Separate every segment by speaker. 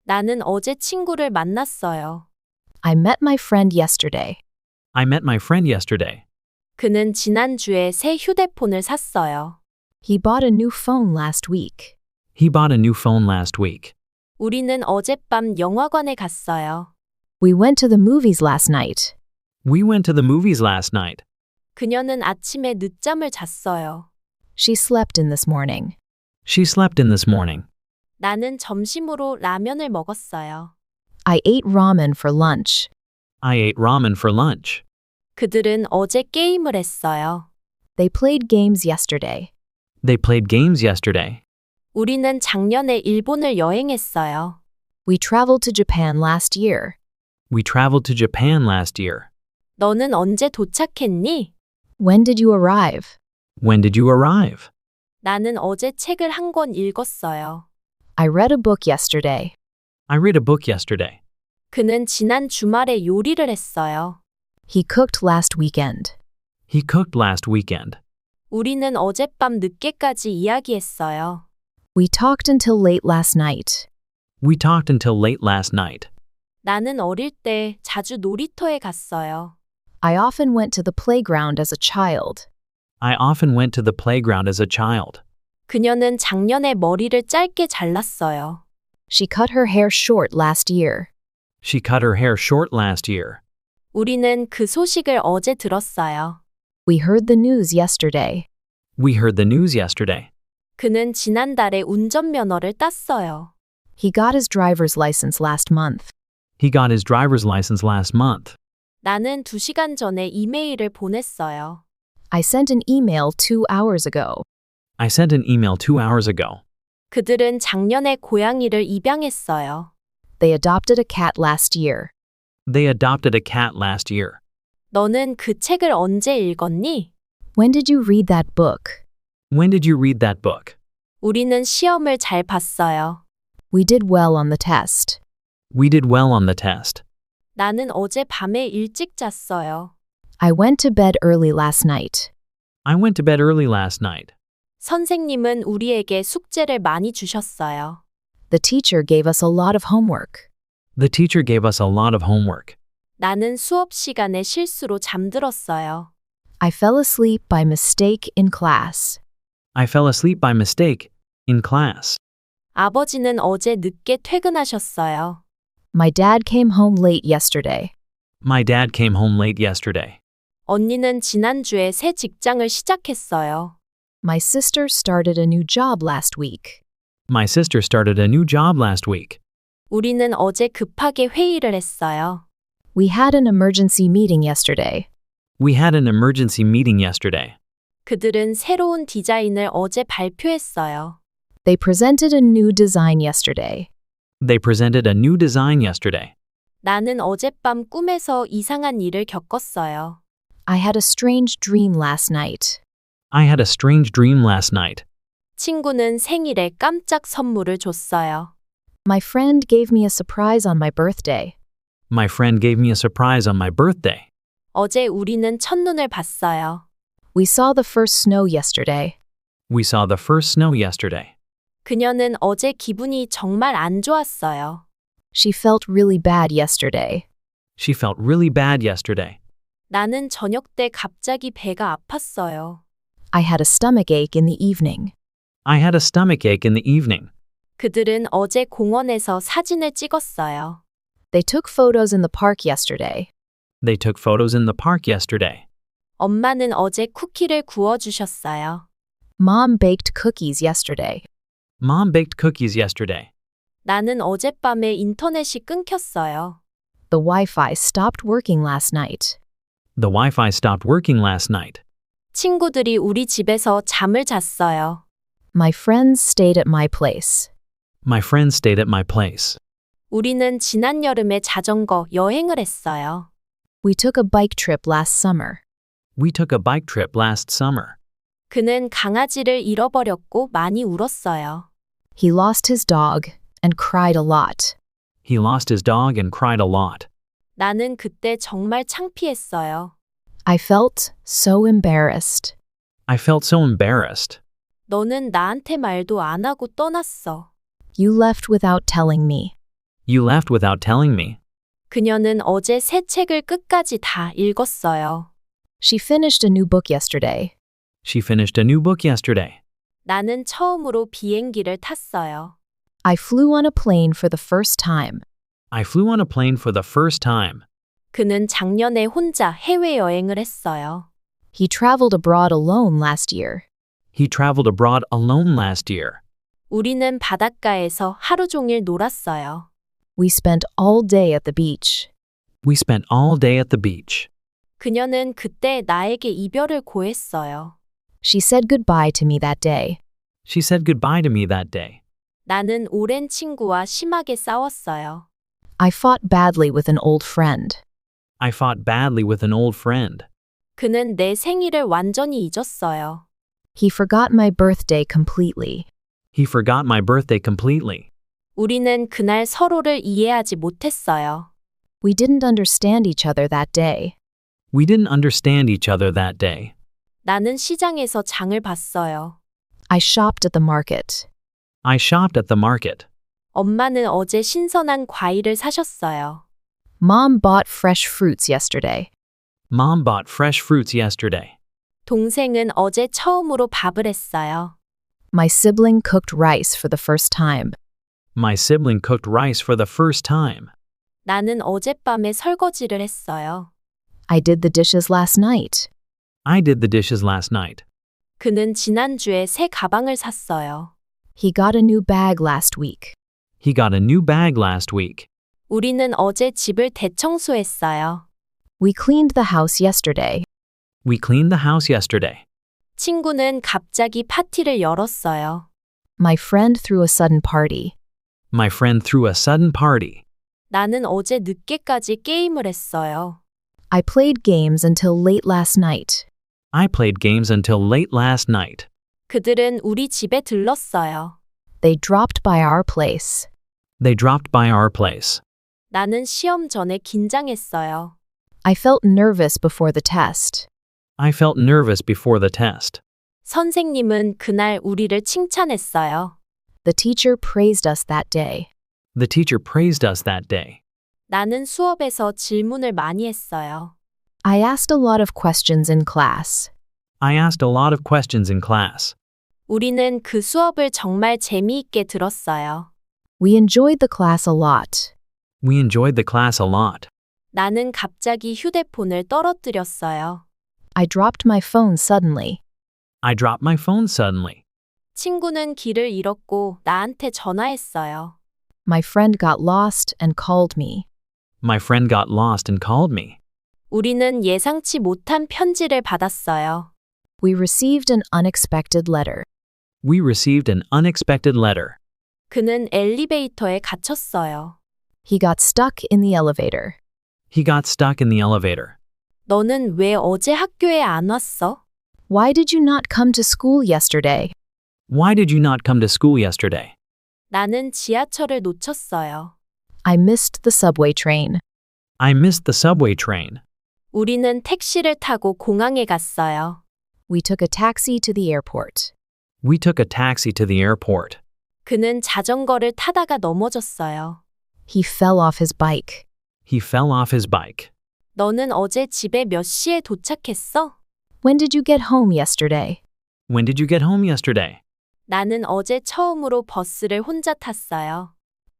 Speaker 1: 나는 어제 친구를 만났어요.
Speaker 2: I met my friend yesterday.
Speaker 3: I met my friend yesterday.
Speaker 1: 그는 지난주에 새 휴대폰을 샀어요.
Speaker 2: He bought a new phone last week.
Speaker 3: He bought a new phone last week.
Speaker 1: 우리는 어젯밤 영화관에 갔어요.
Speaker 2: We went to the movies last night.
Speaker 3: We went to the movies last night.
Speaker 1: 그녀는 아침에 늦잠을 잤어요.
Speaker 2: She slept in this morning.
Speaker 3: She slept in this morning.
Speaker 1: 나는 점심으로 라면을 먹었어요.
Speaker 2: I ate ramen for lunch.
Speaker 3: I ate ramen for lunch.
Speaker 1: 그들은 어제 게임을 했어요.
Speaker 2: They played games yesterday.
Speaker 3: They played games yesterday.
Speaker 1: 우리는 작년에 일본을 여행했어요.
Speaker 2: We traveled to Japan last year.
Speaker 3: We traveled to Japan last year.
Speaker 1: 너는 언제 도착했니?
Speaker 2: When did you arrive?
Speaker 3: When did you arrive?
Speaker 1: 나는 어제 책을 한 권 읽었어요.
Speaker 2: I read a book yesterday.
Speaker 3: I read a book yesterday.
Speaker 1: 그는 지난 주말에 요리를 했어요.
Speaker 2: He cooked last weekend.
Speaker 3: He cooked last weekend.
Speaker 1: 우리는 어젯밤 늦게까지 이야기했어요.
Speaker 2: We talked until late last night.
Speaker 3: We talked until late last night.
Speaker 1: 나는 어릴 때 자주 놀이터에 갔어요.
Speaker 2: I often went to the playground as a child.
Speaker 3: I often went to the playground as a child.
Speaker 1: 그녀는 작년에 머리를 짧게 잘랐어요.
Speaker 2: She cut her hair short last year.
Speaker 3: She cut her hair short last year.
Speaker 1: 우리는 그 소식을 어제 들었어요.
Speaker 2: We heard the news yesterday.
Speaker 3: We heard the news yesterday.
Speaker 1: 그는 지난달에 운전면허를 땄어요.
Speaker 2: He got his driver's license last month.
Speaker 3: He got his driver's license last month.
Speaker 1: 나는 2시간 전에 이메일을 보냈어요.
Speaker 2: I sent an email 2 hours ago.
Speaker 3: I sent an email 2 hours ago.
Speaker 1: 그들은 작년에 고양이를 입양했어요.
Speaker 2: They adopted a cat last year.
Speaker 3: They adopted a cat last year.
Speaker 1: 너는 그 책을 언제 읽었니?
Speaker 2: When did you read that book?
Speaker 3: When did you read that book?
Speaker 1: 우리는 시험을 잘 봤어요.
Speaker 2: We did well on the test.
Speaker 3: We did well on the test.
Speaker 1: 나는 어제 밤에 일찍 잤어요.
Speaker 2: I went to bed early last night.
Speaker 3: I went to bed early last night.
Speaker 1: 선생님은 우리에게 숙제를 많이 주셨어요.
Speaker 2: The teacher gave us a lot of homework.
Speaker 3: The teacher gave us a lot of homework.
Speaker 1: 나는 수업 시간에 실수로 잠들었어요.
Speaker 2: I fell asleep by mistake in class.
Speaker 3: I fell asleep by mistake in class.
Speaker 1: 아버지는 어제 늦게 퇴근하셨어요.
Speaker 2: My dad came home late yesterday.
Speaker 3: My dad came home late yesterday.
Speaker 1: 언니는 지난주에 새 직장을 시작했어요.
Speaker 2: My sister started a new job last week.
Speaker 3: My sister started a new job last week.
Speaker 1: 우리는 어제 급하게 회의를 했어요.
Speaker 2: We had an emergency meeting yesterday.
Speaker 3: We had an emergency meeting yesterday.
Speaker 1: 그들은 새로운 디자인을 어제 발표했어요.
Speaker 2: They presented a new design yesterday.
Speaker 3: They presented a new design yesterday.
Speaker 1: 나는 어젯밤 꿈에서 이상한 일을 겪었어요.
Speaker 2: I had a strange dream last night.
Speaker 3: I had a strange dream last night.
Speaker 1: 친구는 생일에 깜짝 선물을 줬어요.
Speaker 2: My friend gave me a surprise on my birthday.
Speaker 3: My friend gave me a surprise on my birthday.
Speaker 1: 어제 우리는 첫눈을 봤어요.
Speaker 2: We saw the first snow yesterday.
Speaker 3: We saw the first snow yesterday.
Speaker 1: 그녀는 어제 기분이 정말 안 좋았어요.
Speaker 2: She felt really bad yesterday.
Speaker 3: She felt really bad yesterday.
Speaker 1: 나는 저녁 때 갑자기 배가 아팠어요.
Speaker 2: I had a stomachache in the evening.
Speaker 3: I had a stomachache in the evening.
Speaker 1: 그들은 어제 공원에서 사진을 찍었어요.
Speaker 2: They took photos in the park yesterday.
Speaker 3: They took photos in the park yesterday.
Speaker 1: 엄마는 어제 쿠키를 구워주셨어요.
Speaker 2: Mom baked cookies yesterday.
Speaker 3: Mom baked cookies yesterday.
Speaker 1: 나는 어젯밤에 인터넷이 끊겼어요.
Speaker 2: The Wi-Fi stopped working last night.
Speaker 3: The Wi-Fi stopped working last night.
Speaker 1: 친구들이 우리 집에서 잠을 잤어요.
Speaker 2: My friends stayed at my place.
Speaker 3: My friends stayed at my place.
Speaker 1: 우리는 지난 여름에 자전거 여행을 했어요.
Speaker 2: We took a bike trip last summer.
Speaker 3: We took a bike trip last summer.
Speaker 1: 그는 강아지를 잃어버렸고 많이 울었어요.
Speaker 2: He lost his dog and cried a lot.
Speaker 3: He lost his dog and cried a lot.
Speaker 1: 나는 그때 정말 창피했어요.
Speaker 2: I felt so embarrassed.
Speaker 3: I felt so embarrassed.
Speaker 1: 너는 나한테 말도 안 하고 떠났어.
Speaker 2: You left without telling me.
Speaker 3: You left without telling me.
Speaker 1: 그녀는 어제 새 책을 끝까지 다 읽었어요.
Speaker 2: She finished a new book yesterday.
Speaker 3: She finished a new book yesterday.
Speaker 1: 나는 처음으로 비행기를 탔어요.
Speaker 2: I flew on a plane for the first time.
Speaker 3: I flew on a plane for the first time.
Speaker 1: 그는 작년에 혼자 해외여행을 했어요.
Speaker 2: He traveled abroad alone last year.
Speaker 3: He traveled abroad alone last year.
Speaker 1: 우리는 바닷가에서 하루 종일 놀았어요.
Speaker 2: We spent all day at the beach.
Speaker 3: We spent all day at the beach.
Speaker 1: 그녀는 그때 나에게 이별을 고했어요.
Speaker 2: She said goodbye to me that day.
Speaker 3: She said goodbye to me that day.
Speaker 1: 나는 오랜 친구와 심하게 싸웠어요.
Speaker 2: I fought badly with an old friend.
Speaker 3: I fought badly with an old friend.
Speaker 1: 그는 내 생일을 완전히 잊었어요.
Speaker 2: He forgot my birthday completely.
Speaker 3: He forgot my birthday completely.
Speaker 1: 우리는 그날 서로를 이해하지 못했어요.
Speaker 2: We didn't understand each other that day.
Speaker 3: We didn't understand each other that day.
Speaker 1: 나는 시장에서 장을 봤어요.
Speaker 2: I shopped at the market.
Speaker 3: I shopped at the market.
Speaker 1: 엄마는 어제 신선한 과일을 사셨어요.
Speaker 2: Mom bought fresh fruits yesterday.
Speaker 3: Mom bought fresh fruits yesterday.
Speaker 1: 동생은 어제 처음으로 밥을 했어요.
Speaker 2: My sibling cooked rice for the first time.
Speaker 3: My sibling cooked rice for the first time.
Speaker 1: 나는 어젯밤에 설거지를 했어요.
Speaker 2: I did the dishes last night.
Speaker 3: I did the dishes last night.
Speaker 1: 그는 지난주에 새 가방을 샀어요.
Speaker 2: He got a new bag last week.
Speaker 3: He got a new bag last week.
Speaker 1: 우리는 어제 집을 대청소했어요.
Speaker 2: We cleaned the house yesterday.
Speaker 3: We cleaned the house yesterday.
Speaker 1: 친구는 갑자기 파티를 열었어요.
Speaker 2: My friend threw a sudden party.
Speaker 3: My friend threw a sudden party.
Speaker 1: 나는 어제 늦게까지 게임을 했어요.
Speaker 2: I played games until late last night.
Speaker 3: I played games until late last night.
Speaker 1: 그들은 우리 집에 들렀어요.
Speaker 2: They dropped by our place.
Speaker 3: They dropped by our place.
Speaker 1: 나는 시험 전에 긴장했어요.
Speaker 2: I felt nervous before the test.
Speaker 3: I felt nervous before the test.
Speaker 1: 선생님은 그날 우리를 칭찬했어요.
Speaker 2: The teacher praised us that day.
Speaker 3: The teacher praised us that day.
Speaker 1: 나는 수업에서 질문을 많이 했어요.
Speaker 2: I asked a lot of questions in class.
Speaker 3: I asked a lot of questions in class.
Speaker 1: 우리는 그 수업을 정말 재미있게 들었어요.
Speaker 2: We enjoyed the class a lot.
Speaker 3: We enjoyed the class a lot.
Speaker 1: 나는 갑자기 휴대폰을 떨어뜨렸어요.
Speaker 2: I dropped my phone suddenly.
Speaker 3: I dropped my phone suddenly.
Speaker 1: 친구는 길을 잃었고 나한테 전화했어요.
Speaker 2: My friend got lost and called me.
Speaker 3: My friend got lost and called me.
Speaker 1: 우리는 예상치 못한 편지를 받았어요.
Speaker 2: We received an unexpected letter.
Speaker 3: We received an unexpected letter.
Speaker 1: 그는 엘리베이터에 갇혔어요.
Speaker 2: He got stuck in the elevator.
Speaker 3: He got stuck in the elevator.
Speaker 1: 너는 왜 어제 학교에 안 왔어?
Speaker 2: Why did you not come to school yesterday?
Speaker 3: Why did you not come to school yesterday?
Speaker 1: 나는 지하철을 놓쳤어요.
Speaker 2: I missed the subway train.
Speaker 3: I missed the subway train.
Speaker 1: 우리는 택시를 타고 공항에 갔어요.
Speaker 2: We took a taxi to the airport.
Speaker 3: We took a taxi to the airport.
Speaker 1: 그는 자전거를 타다가 넘어졌어요.
Speaker 2: He fell off his bike.
Speaker 3: He fell off his bike.
Speaker 1: 너는 어제 집에 몇 시에 도착했어?
Speaker 2: When did you get home yesterday?
Speaker 3: When did you get home yesterday?
Speaker 1: 나는 어제 처음으로 버스를 혼자 탔어요.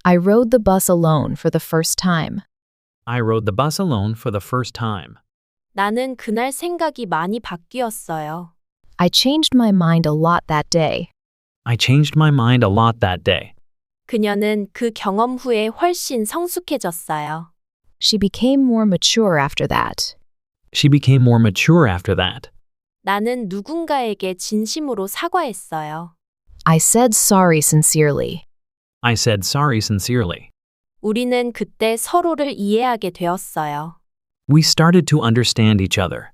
Speaker 2: I rode the bus alone for the first time.
Speaker 3: I rode the bus alone for the first time.
Speaker 1: 나는 그날 생각이 많이 바뀌었어요.
Speaker 2: I changed my mind a lot that day.
Speaker 3: I changed my mind a lot that day.
Speaker 1: 그녀는 그 경험 후에 훨씬 성숙해졌어요.
Speaker 2: She became more mature after that.
Speaker 3: She became more mature after that.
Speaker 1: 나는 누군가에게 진심으로 사과했어요.
Speaker 2: I said sorry sincerely.
Speaker 3: I said sorry sincerely.
Speaker 1: 우리는 그때 서로를 이해하게 되었어요.
Speaker 3: We started to understand each other.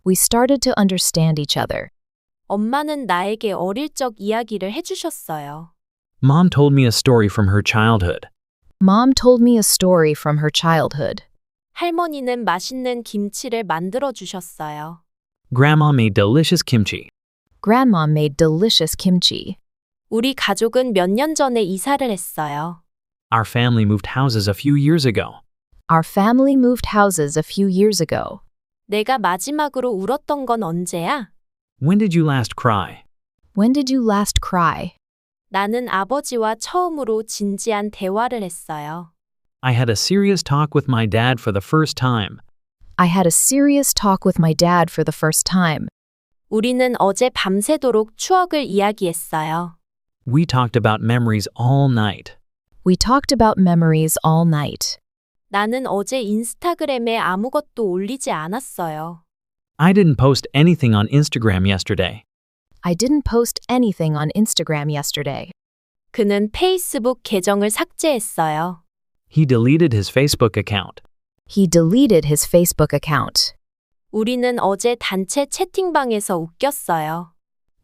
Speaker 2: We started to understand each other.
Speaker 1: 엄마는 나에게 어릴 적 이야기를 해주셨어요.
Speaker 3: Mom told me a story from her childhood.
Speaker 2: Mom told me a story from her childhood.
Speaker 1: 할머니는 맛있는 김치를 만들어 주셨어요.
Speaker 3: Grandma made delicious kimchi.
Speaker 2: Grandma made delicious kimchi.
Speaker 1: 우리 가족은 몇 년 전에 이사를 했어요.
Speaker 3: Our family moved houses a few years ago.
Speaker 2: Our family moved houses a few years ago.
Speaker 1: 내가 마지막으로 울었던 건 언제야?
Speaker 3: When did you last cry?
Speaker 2: When did you last cry?
Speaker 1: 나는 아버지와 처음으로 진지한 대화를 했어요.
Speaker 3: I had a serious talk with my dad for the first time.
Speaker 2: I had a serious talk with my dad for the first time.
Speaker 1: 우리는 어제 밤새도록 추억을 이야기했어요.
Speaker 3: We talked about memories all night.
Speaker 2: We talked about memories all night.
Speaker 1: 나는 어제 인스타그램에 아무것도 올리지 않았어요.
Speaker 3: I didn't post anything on Instagram yesterday.
Speaker 2: I didn't post anything on Instagram yesterday.
Speaker 1: 그는 페이스북 계정을 삭제했어요.
Speaker 3: He deleted his Facebook account.
Speaker 2: He deleted his Facebook account.
Speaker 1: 우리는 어제 단체 채팅방에서 웃겼어요.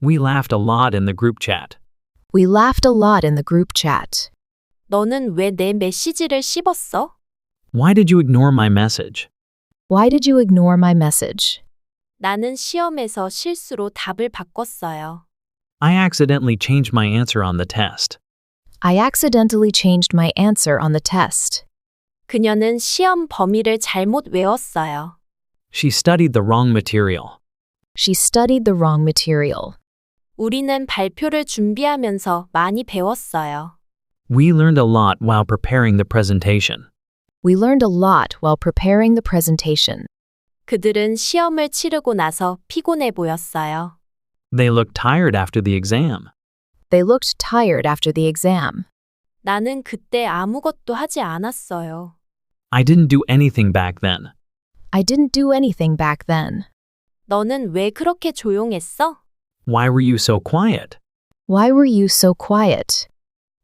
Speaker 3: We laughed a lot in the group chat.
Speaker 2: We laughed a lot in the group chat.
Speaker 1: 너는 왜 내 메시지를 씹었어?
Speaker 3: Why did you ignore my message?
Speaker 2: Why did you ignore my message?
Speaker 1: 나는 시험에서 실수로 답을 바꿨어요.
Speaker 3: I accidentally changed my answer on the test.
Speaker 2: I accidentally changed my answer on the test.
Speaker 1: 그녀는 시험 범위를 잘못 외웠어요.
Speaker 3: She studied the wrong material.
Speaker 2: She studied the wrong material.
Speaker 1: 우리는 발표를 준비하면서 많이 배웠어요.
Speaker 3: We learned a lot while preparing the presentation.
Speaker 2: We learned a lot while preparing the presentation.
Speaker 1: 그들은 시험을 치르고 나서 피곤해 보였어요.
Speaker 3: They looked tired after the exam.
Speaker 2: They looked tired after the exam.
Speaker 1: 나는 그때 아무것도 하지 않았어요.
Speaker 3: I didn't do anything back then.
Speaker 2: I didn't do anything back then.
Speaker 1: 너는 왜 그렇게 조용했어?
Speaker 3: Why were you so quiet?
Speaker 2: Why were you so quiet?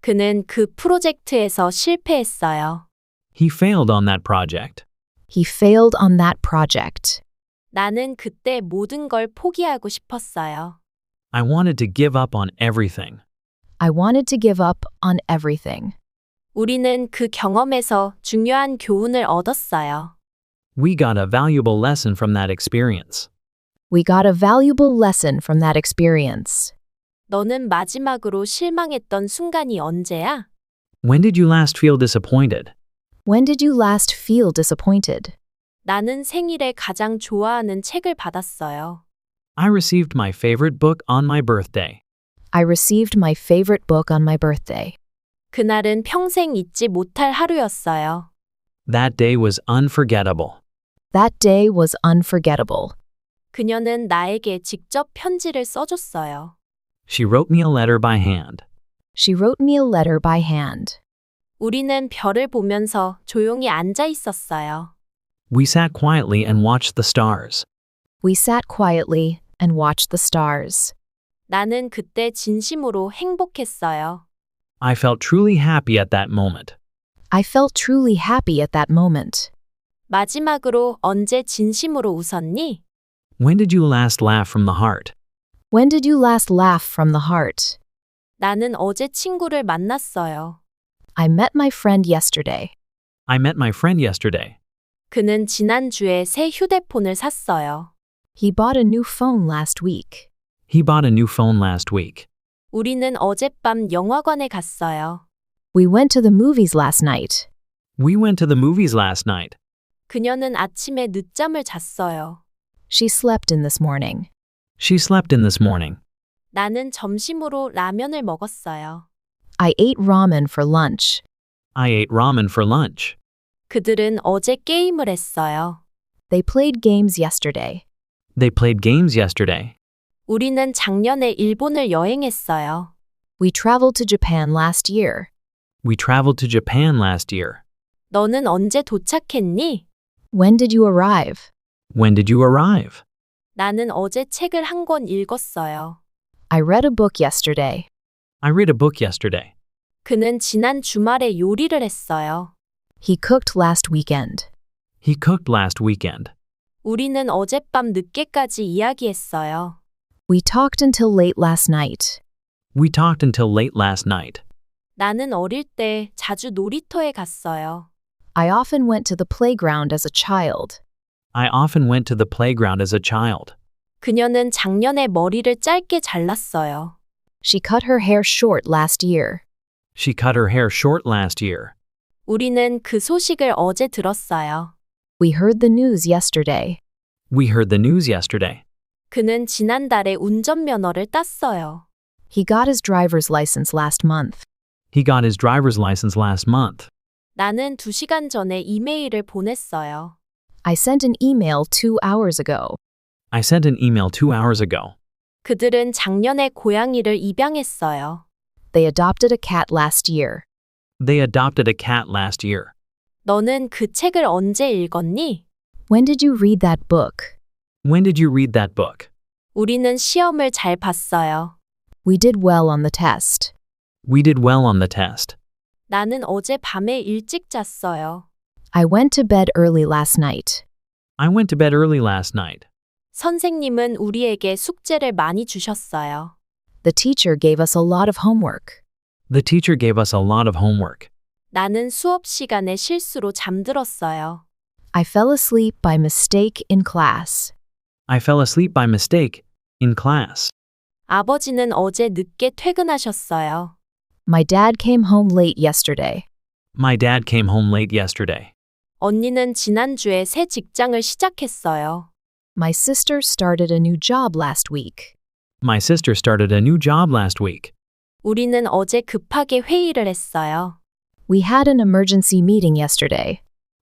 Speaker 1: 그는 그 프로젝트에서 실패했어요.
Speaker 3: He failed on that project.
Speaker 2: He failed on that project.
Speaker 1: 나는 그때 모든 걸 포기하고 싶었어요.
Speaker 3: I wanted to give up on everything.
Speaker 2: I wanted to give up on everything.
Speaker 1: 우리는 그 경험에서 중요한 교훈을 얻었어요.
Speaker 3: We got a valuable lesson from that experience.
Speaker 2: We got a valuable lesson from that experience.
Speaker 1: 너는 마지막으로 실망했던 순간이 언제야?
Speaker 3: When did you last feel disappointed?
Speaker 2: When did you last feel disappointed?
Speaker 1: 나는 생일에 가장 좋아하는 책을 받았어요.
Speaker 3: I received my favorite book on my birthday.
Speaker 2: I received my favorite book on my birthday.
Speaker 1: 그날은 평생 잊지 못할 하루였어요.
Speaker 3: That day was unforgettable.
Speaker 2: That day was unforgettable.
Speaker 1: 그녀는 나에게 직접 편지를 써줬어요.
Speaker 3: She wrote me a letter by hand.
Speaker 2: She wrote me a letter by hand.
Speaker 1: 우리는 별을 보면서 조용히 앉아 있었어요.
Speaker 3: We sat quietly and watched the stars.
Speaker 2: We sat quietly and watched the stars.
Speaker 1: 나는 그때 진심으로 행복했어요.
Speaker 3: I felt truly happy at that moment.
Speaker 2: I felt truly happy at that moment.
Speaker 1: 마지막으로 언제 진심으로 웃었니?
Speaker 3: When did you last laugh from the heart?
Speaker 2: When did you last laugh from the heart?
Speaker 1: 나는 어제 친구를 만났어요.
Speaker 2: I met my friend yesterday.
Speaker 3: I met my friend yesterday.
Speaker 1: 그는 지난주에 새 휴대폰을 샀어요.
Speaker 2: He bought a new phone last week.
Speaker 3: He bought a new phone last week.
Speaker 1: 우리는 어젯밤 영화관에 갔어요.
Speaker 2: We went to the movies last night.
Speaker 3: We went to the movies last night.
Speaker 1: 그녀는 아침에 늦잠을 잤어요.
Speaker 2: She slept in this morning.
Speaker 3: She slept in this morning.
Speaker 1: 나는 점심으로 라면을 먹었어요.
Speaker 2: I ate ramen for lunch.
Speaker 3: I ate ramen for lunch.
Speaker 1: 그들은 어제 게임을 했어요.
Speaker 2: They played games yesterday.
Speaker 3: They played games yesterday.
Speaker 1: 우리는 작년에 일본을 여행했어요.
Speaker 2: We traveled to Japan last year.
Speaker 3: We traveled to Japan last year.
Speaker 1: 너는 언제 도착했니?
Speaker 2: When did you arrive?
Speaker 3: When did you arrive?
Speaker 1: 나는 어제 책을 한 권 읽었어요.
Speaker 2: I read a book yesterday.
Speaker 3: I read a book yesterday.
Speaker 1: 그는 지난 주말에 요리를 했어요.
Speaker 2: He cooked last weekend.
Speaker 3: He cooked last weekend.
Speaker 1: 우리는 어젯밤 늦게까지 이야기했어요.
Speaker 2: We talked until late last night.
Speaker 3: We talked until late last night.
Speaker 1: 나는 어릴 때 자주 놀이터에 갔어요.
Speaker 2: I often went to the playground as a child.
Speaker 3: I often went to the playground as a child.
Speaker 1: 그녀는 작년에 머리를 짧게 잘랐어요.
Speaker 2: She cut her hair short last year.
Speaker 3: She cut her hair short last year.
Speaker 1: 우리는 그 소식을 어제 들었어요.
Speaker 2: We heard the news yesterday.
Speaker 3: We heard the news yesterday.
Speaker 1: 그는 지난달에 운전면허를 땄어요.
Speaker 2: He got his driver's license last month.
Speaker 3: He got his driver's license last month.
Speaker 1: 나는 2시간 전에 이메일을 보냈어요.
Speaker 2: I sent an email 2 hours ago.
Speaker 3: I sent an email 2 hours ago.
Speaker 1: 그들은 작년에 고양이를 입양했어요.
Speaker 2: They adopted a cat last year.
Speaker 3: They adopted a cat last year.
Speaker 1: 너는 그 책을 언제 읽었니?
Speaker 2: When did you read that book?
Speaker 3: When did you read that book?
Speaker 1: 우리는 시험을 잘 봤어요.
Speaker 2: We did well on the test.
Speaker 3: We did well on the test.
Speaker 1: 나는 어제 밤에 일찍 잤어요.
Speaker 2: I went to bed early last night.
Speaker 3: I went to bed early last night.
Speaker 1: 선생님은 우리에게 숙제를 많이 주셨어요.
Speaker 2: The teacher gave us a lot of homework.
Speaker 3: The teacher gave us a lot of homework.
Speaker 1: 나는 수업 시간에 실수로 잠들었어요.
Speaker 2: I fell asleep by mistake in class.
Speaker 3: I fell asleep by mistake in class.
Speaker 1: 아버지는 어제 늦게 퇴근하셨어요.
Speaker 2: My dad came home late yesterday.
Speaker 3: My dad came home late yesterday.
Speaker 1: 언니는 지난주에 새 직장을 시작했어요.
Speaker 2: My sister started a new job last week.
Speaker 3: My sister started a new job last week.
Speaker 1: 우리는 어제 급하게 회의를 했어요.
Speaker 2: We had an emergency meeting yesterday.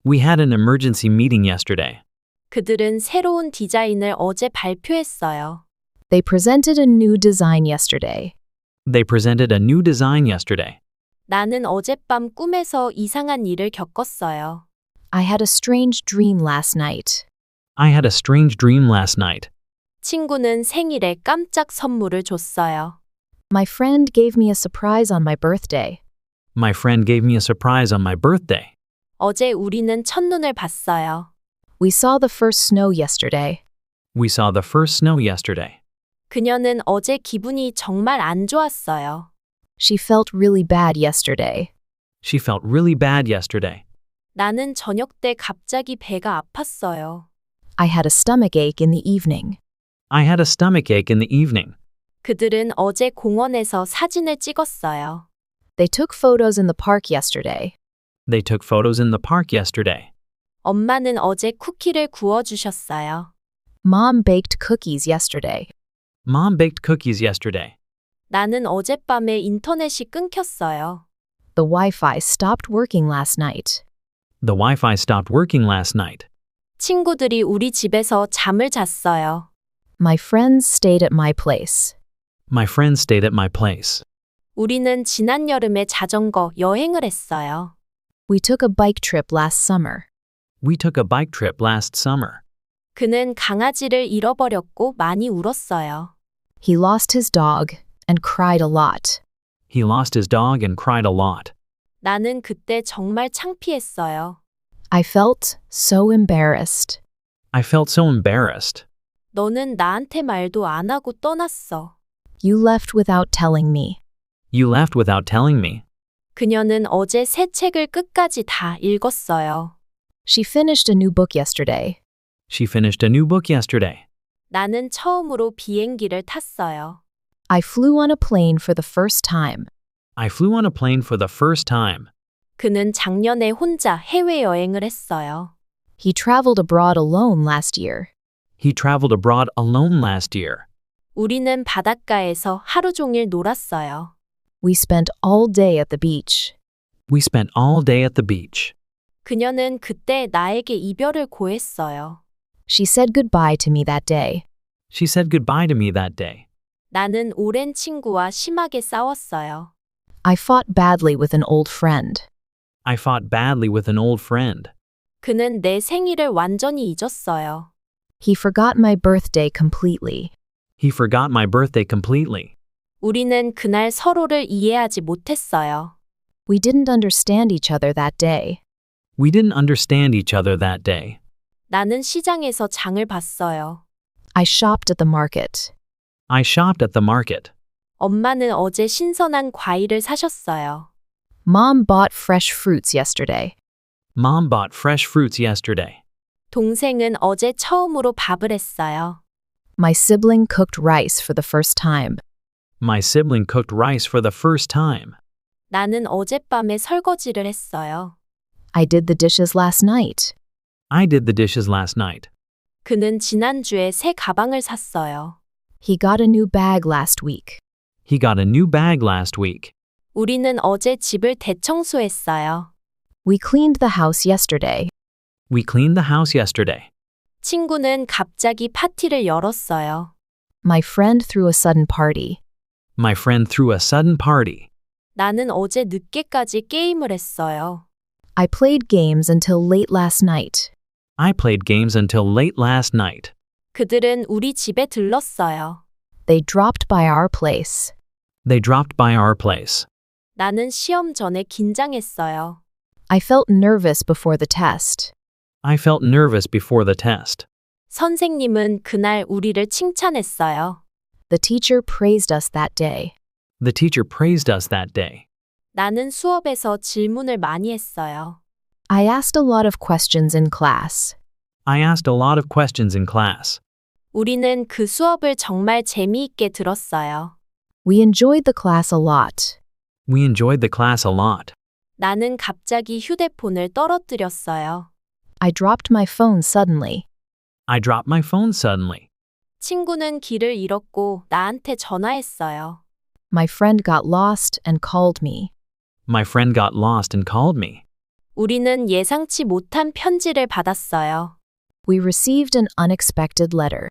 Speaker 3: We had an emergency meeting yesterday.
Speaker 1: 그들은 새로운 디자인을 어제 발표했어요.
Speaker 2: They presented a new design yesterday.
Speaker 3: They presented a new design yesterday.
Speaker 1: 나는 어젯밤 꿈에서 이상한 일을 겪었어요.
Speaker 2: I had a strange dream last night.
Speaker 3: I had a strange dream last night.
Speaker 1: 친구는 생일에 깜짝 선물을 줬어요.
Speaker 2: My friend gave me a surprise on my birthday.
Speaker 3: My friend gave me a surprise on my birthday.
Speaker 1: 어제 우리는 첫눈을 봤어요.
Speaker 2: We saw the first snow yesterday.
Speaker 3: We saw the first snow yesterday.
Speaker 1: 그녀는 어제 기분이 정말 안 좋았어요.
Speaker 2: She felt really bad yesterday.
Speaker 3: She felt really bad yesterday.
Speaker 1: 나는 저녁 때 갑자기 배가 아팠어요.
Speaker 2: I had a stomachache in the evening.
Speaker 3: I had a stomachache in the evening.
Speaker 1: 그들은 어제 공원에서 사진을 찍었어요.
Speaker 2: They took photos in the park yesterday.
Speaker 3: They took photos in the park yesterday.
Speaker 1: 엄마는 어제 쿠키를 구워주셨어요.
Speaker 2: Mom baked cookies yesterday.
Speaker 3: Mom baked cookies yesterday.
Speaker 1: 나는 어젯밤에 인터넷이 끊겼어요.
Speaker 2: The Wi-Fi stopped working last night.
Speaker 3: The Wi-Fi stopped working last night.
Speaker 1: 친구들이 우리 집에서 잠을 잤어요.
Speaker 2: My friends stayed at my place.
Speaker 3: My friends stayed at my place.
Speaker 1: 우리는 지난 여름에 자전거 여행을 했어요.
Speaker 2: We took a bike trip last summer.
Speaker 3: We took a bike trip last summer.
Speaker 1: 그는 강아지를 잃어버렸고 많이 울었어요.
Speaker 2: He lost his dog and cried a lot.
Speaker 3: He lost his dog and cried a lot.
Speaker 1: 나는 그때 정말 창피했어요.
Speaker 2: I felt so embarrassed.
Speaker 3: I felt so embarrassed.
Speaker 1: 너는 나한테 말도 안 하고 떠났어.
Speaker 2: You left without telling me.
Speaker 3: You left without telling me.
Speaker 1: 그녀는 어제 새 책을 끝까지 다 읽었어요.
Speaker 2: She finished a new book yesterday.
Speaker 3: She finished a new book yesterday.
Speaker 1: 나는 처음으로 비행기를 탔어요.
Speaker 2: I flew on a plane for the first time.
Speaker 3: I flew on a plane for the first time.
Speaker 1: 그는 작년에 혼자 해외여행을 했어요.
Speaker 2: He traveled abroad alone last year.
Speaker 3: He traveled abroad alone last year.
Speaker 1: 우리는 바닷가에서 하루 종일 놀았어요.
Speaker 2: We spent all day at the beach.
Speaker 3: We spent all day at the beach.
Speaker 1: 그녀는 그때 나에게 이별을 고했어요.
Speaker 2: She said goodbye to me that day.
Speaker 3: She said goodbye to me that day.
Speaker 1: 나는 오랜 친구와 심하게 싸웠어요.
Speaker 2: I fought badly with an old friend.
Speaker 3: I fought badly with an old friend.
Speaker 1: 그는 내 생일을 완전히 잊었어요.
Speaker 2: He forgot my birthday completely.
Speaker 3: He forgot my birthday completely.
Speaker 1: 우리는 그날 서로를 이해하지 못했어요.
Speaker 2: We didn't understand each other that day.
Speaker 3: We didn't understand each other that day.
Speaker 1: 나는 시장에서 장을 봤어요.
Speaker 2: I shopped at the market.
Speaker 3: I shopped at the market.
Speaker 1: 엄마는 어제 신선한 과일을 사셨어요.
Speaker 2: Mom bought fresh fruits yesterday.
Speaker 3: Mom bought fresh fruits yesterday.
Speaker 1: 동생은 어제 처음으로 밥을 했어요.
Speaker 2: My sibling cooked rice for the first time.
Speaker 3: My sibling cooked rice for the first time.
Speaker 1: 나는 어젯밤에 설거지를 했어요.
Speaker 2: I did the dishes last night.
Speaker 3: I did the dishes last night.
Speaker 1: 그는 지난주에 새 가방을 샀어요.
Speaker 2: He got a new bag last week.
Speaker 3: He got a new bag last week.
Speaker 1: 우리는 어제 집을 대청소했어요.
Speaker 2: We cleaned the house yesterday.
Speaker 3: We cleaned the house yesterday.
Speaker 1: 친구는 갑자기 파티를 열었어요.
Speaker 2: My friend threw a sudden party.
Speaker 3: My friend threw a sudden party.
Speaker 1: 나는 어제 늦게까지 게임을 했어요.
Speaker 2: I played games until late last night.
Speaker 3: I played games until late last night.
Speaker 1: 그들은 우리 집에 들렀어요.
Speaker 2: They dropped by our place.
Speaker 3: They dropped by our place.
Speaker 1: 나는 시험 전에 긴장했어요.
Speaker 2: I felt nervous before the test.
Speaker 3: I felt nervous before the test.
Speaker 1: 선생님은 그날 우리를 칭찬했어요.
Speaker 2: The teacher praised us that day.
Speaker 3: The teacher praised us that day.
Speaker 1: 나는 수업에서 질문을 많이 했어요.
Speaker 2: I asked a lot of questions in class.
Speaker 3: I asked a lot of questions in class.
Speaker 1: 우리는 그 수업을 정말 재미있게 들었어요.
Speaker 2: We enjoyed the class a lot.
Speaker 3: We enjoyed the class a lot.
Speaker 1: 나는 갑자기 휴대폰을 떨어뜨렸어요.
Speaker 2: I dropped my phone suddenly.
Speaker 3: I dropped my phone suddenly.
Speaker 1: 친구는 길을 잃었고 나한테 전화했어요.
Speaker 2: My friend got lost and called me.
Speaker 3: My friend got lost and called me.
Speaker 1: 우리는 예상치 못한 편지를 받았어요.
Speaker 2: We received an unexpected letter.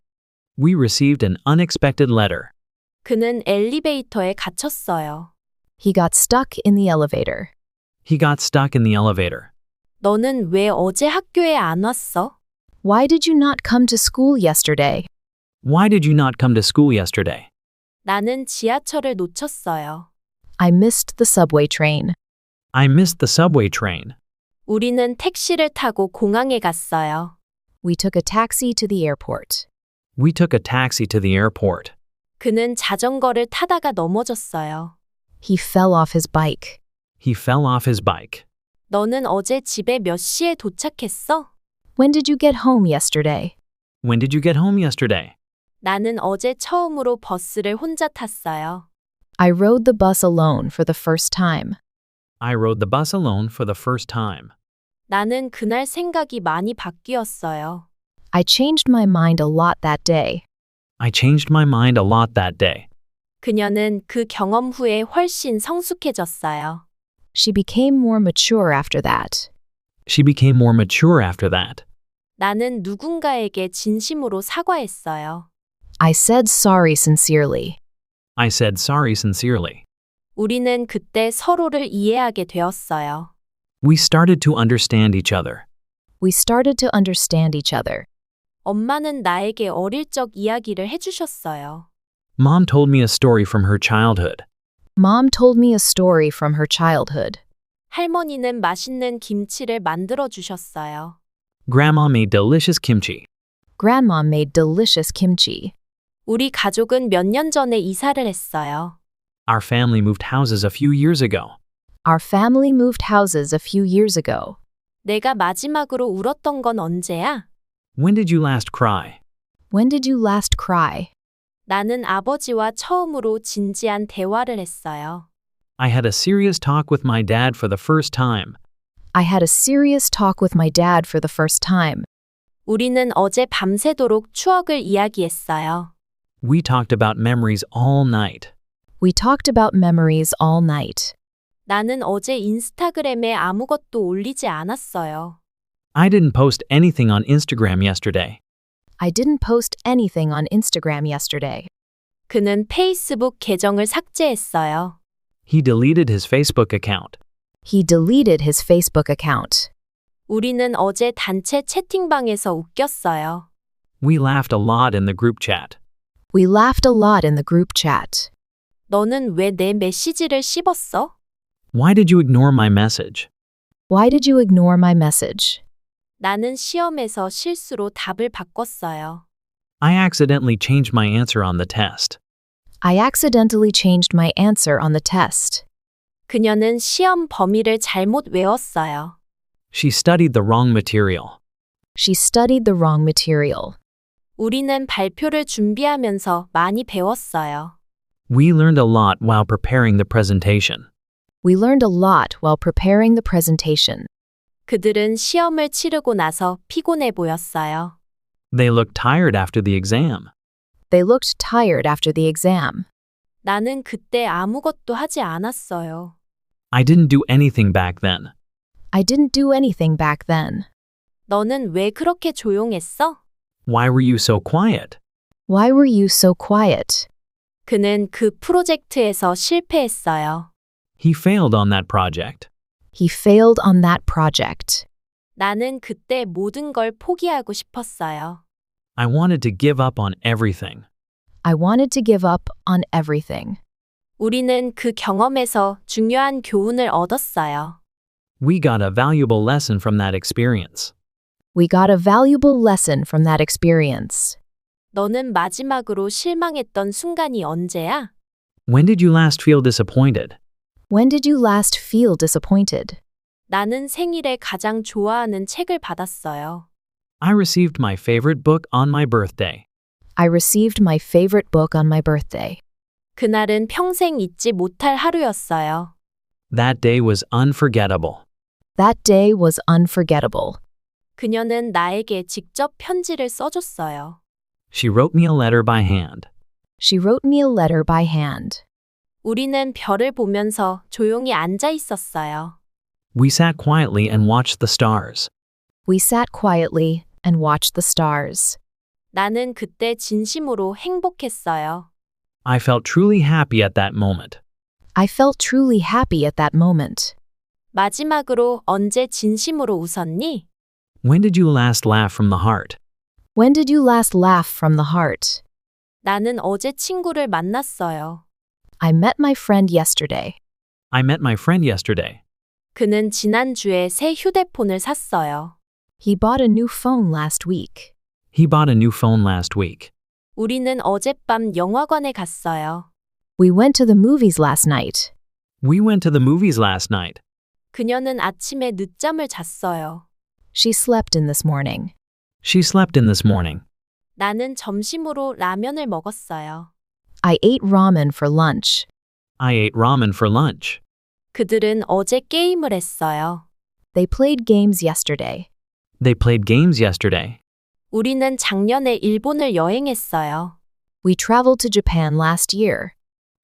Speaker 3: We received an unexpected letter.
Speaker 1: 그는 엘리베이터에 갇혔어요.
Speaker 2: He got stuck in the elevator.
Speaker 3: He got stuck in the elevator.
Speaker 1: 너는 왜 어제 학교에 안 왔어?
Speaker 2: Why did you not come to school yesterday?
Speaker 3: Why did you not come to school yesterday?
Speaker 1: 나는 지하철을 놓쳤어요.
Speaker 2: I missed the subway train.
Speaker 3: I missed the subway train.
Speaker 1: 우리는 택시를 타고 공항에 갔어요.
Speaker 2: We took a taxi to the airport.
Speaker 3: We took a taxi to the airport.
Speaker 1: 그는 자전거를 타다가 넘어졌어요.
Speaker 2: He fell off his bike.
Speaker 3: He fell off his bike.
Speaker 1: 너는 어제 집에 몇 시에 도착했어?
Speaker 2: When did you get home yesterday?
Speaker 3: When did you get home yesterday?
Speaker 1: 나는 어제 처음으로 버스를 혼자 탔어요.
Speaker 2: I rode the bus alone for the first time.
Speaker 3: I rode the bus alone for the first time.
Speaker 1: 나는 그날 생각이 많이 바뀌었어요.
Speaker 2: I changed my mind a lot that day.
Speaker 3: I changed my mind a lot that day.
Speaker 1: 그녀는 그 경험 후에 훨씬 성숙해졌어요.
Speaker 2: She became more mature after that.
Speaker 3: She became more mature after that.
Speaker 1: 나는 누군가에게 진심으로 사과했어요.
Speaker 2: I said sorry sincerely.
Speaker 3: I said sorry sincerely.
Speaker 1: 우리는 그때 서로를 이해하게 되었어요.
Speaker 3: We started to understand each other.
Speaker 2: We started to understand each other.
Speaker 1: 엄마는 나에게 어릴 적 이야기를 해주셨어요.
Speaker 3: Mom told me a story from her childhood.
Speaker 2: Mom told me a story from her childhood.
Speaker 1: 할머니는 맛있는 김치를 만들어 주셨어요.
Speaker 3: Grandma made delicious kimchi.
Speaker 2: Grandma made delicious kimchi.
Speaker 1: 우리 가족은 몇 년 전에 이사를 했어요.
Speaker 3: Our family moved houses a few years ago.
Speaker 2: Our family moved houses a few years ago.
Speaker 1: 내가 마지막으로 울었던 건 언제야?
Speaker 3: When did you last cry?
Speaker 2: When did you last cry?
Speaker 1: 나는 아버지와 처음으로 진지한 대화를 했어요.
Speaker 3: I had a serious talk with my dad for the first time.
Speaker 2: I had a serious talk with my dad for the first time.
Speaker 1: 우리는 어제 밤새도록 추억을 이야기했어요.
Speaker 3: We talked about memories all night.
Speaker 2: We talked about memories all night.
Speaker 1: 나는 어제 인스타그램에 아무것도 올리지 않았어요.
Speaker 3: I didn't post anything on Instagram yesterday.
Speaker 2: I didn't post anything on Instagram yesterday.
Speaker 1: 그는 페이스북 계정을 삭제했어요.
Speaker 3: He deleted his Facebook account.
Speaker 2: He deleted his Facebook account.
Speaker 1: 우리는 어제 단체 채팅방에서 웃겼어요.
Speaker 3: We laughed a lot in the group chat.
Speaker 2: We laughed a lot in the group chat.
Speaker 1: 너는 왜 내 메시지를 씹었어?
Speaker 3: Why did you ignore my message?
Speaker 2: Why did you ignore my message?
Speaker 1: 나는 시험에서 실수로 답을 바꿨어요.
Speaker 3: I accidentally changed my answer on the test.
Speaker 2: I accidentally changed my answer on the test.
Speaker 1: 그녀는 시험 범위를 잘못 외웠어요.
Speaker 3: She studied the wrong material.
Speaker 2: She studied the wrong material.
Speaker 1: 우리는 발표를 준비하면서 많이 배웠어요.
Speaker 3: We learned a lot while preparing the presentation.
Speaker 2: We learned a lot while preparing the presentation.
Speaker 1: 그들은 시험을 치르고 나서 피곤해 보였어요.
Speaker 3: They looked tired after the exam.
Speaker 2: They looked tired after the exam.
Speaker 1: 나는 그때 아무것도 하지 않았어요.
Speaker 3: I didn't do anything back then.
Speaker 2: I didn't do anything back then.
Speaker 1: 너는 왜 그렇게 조용했어?
Speaker 3: Why were you so quiet?
Speaker 2: Why were you so quiet?
Speaker 1: 그는 그 프로젝트에서 실패했어요.
Speaker 3: He failed on that project.
Speaker 2: He failed on that project.
Speaker 1: 나는 그때 모든 걸 포기하고 싶었어요.
Speaker 3: I wanted to give up on everything.
Speaker 2: I wanted to give up on everything.
Speaker 1: 우리는 그 경험에서 중요한 교훈을 얻었어요.
Speaker 3: We got a valuable lesson from that experience.
Speaker 2: We got a valuable lesson from that experience.
Speaker 1: 너는 마지막으로 실망했던 순간이 언제야?
Speaker 3: When did you last feel disappointed?
Speaker 2: When did you last feel disappointed?
Speaker 1: 나는 생일에 가장 좋아하는 책을 받았어요.
Speaker 3: I received my favorite book on my birthday.
Speaker 2: I received my favorite book on my birthday.
Speaker 1: 그날은 평생 잊지 못할 하루였어요.
Speaker 3: That day was unforgettable.
Speaker 2: That day was unforgettable.
Speaker 1: 그녀는 나에게 직접 편지를 써줬어요.
Speaker 3: She wrote me a letter by hand.
Speaker 2: She wrote me a letter by hand.
Speaker 1: 우리는 별을 보면서 조용히 앉아 있었어요.
Speaker 3: We sat quietly and watched the stars.
Speaker 2: We sat quietly and watched the stars.
Speaker 1: 나는 그때 진심으로 행복했어요.
Speaker 3: I felt truly happy at that moment.
Speaker 2: I felt truly happy at that moment.
Speaker 1: 마지막으로 언제 진심으로 웃었니?
Speaker 3: When did you last laugh from the heart?
Speaker 2: When did you last laugh from the heart?
Speaker 1: 나는 어제 친구를 만났어요.
Speaker 2: I met my friend yesterday.
Speaker 3: I met my friend yesterday.
Speaker 1: 그는 지난주에 새 휴대폰을 샀어요.
Speaker 2: He bought a new phone last week.
Speaker 3: He bought a new phone last week.
Speaker 1: 우리는 어젯밤 영화관에 갔어요.
Speaker 2: We went to the movies last night.
Speaker 3: We went to the movies last night.
Speaker 1: 그녀는 아침에 늦잠을 잤어요.
Speaker 2: She slept in this morning.
Speaker 3: She slept in this morning.
Speaker 1: 나는 점심으로 라면을 먹었어요.
Speaker 2: I ate ramen for lunch.
Speaker 3: I ate ramen for lunch.
Speaker 1: 그들은 어제 게임을 했어요.
Speaker 2: They played games yesterday.
Speaker 3: They played games yesterday.
Speaker 1: 우리는 작년에 일본을 여행했어요.
Speaker 2: We traveled to Japan last year.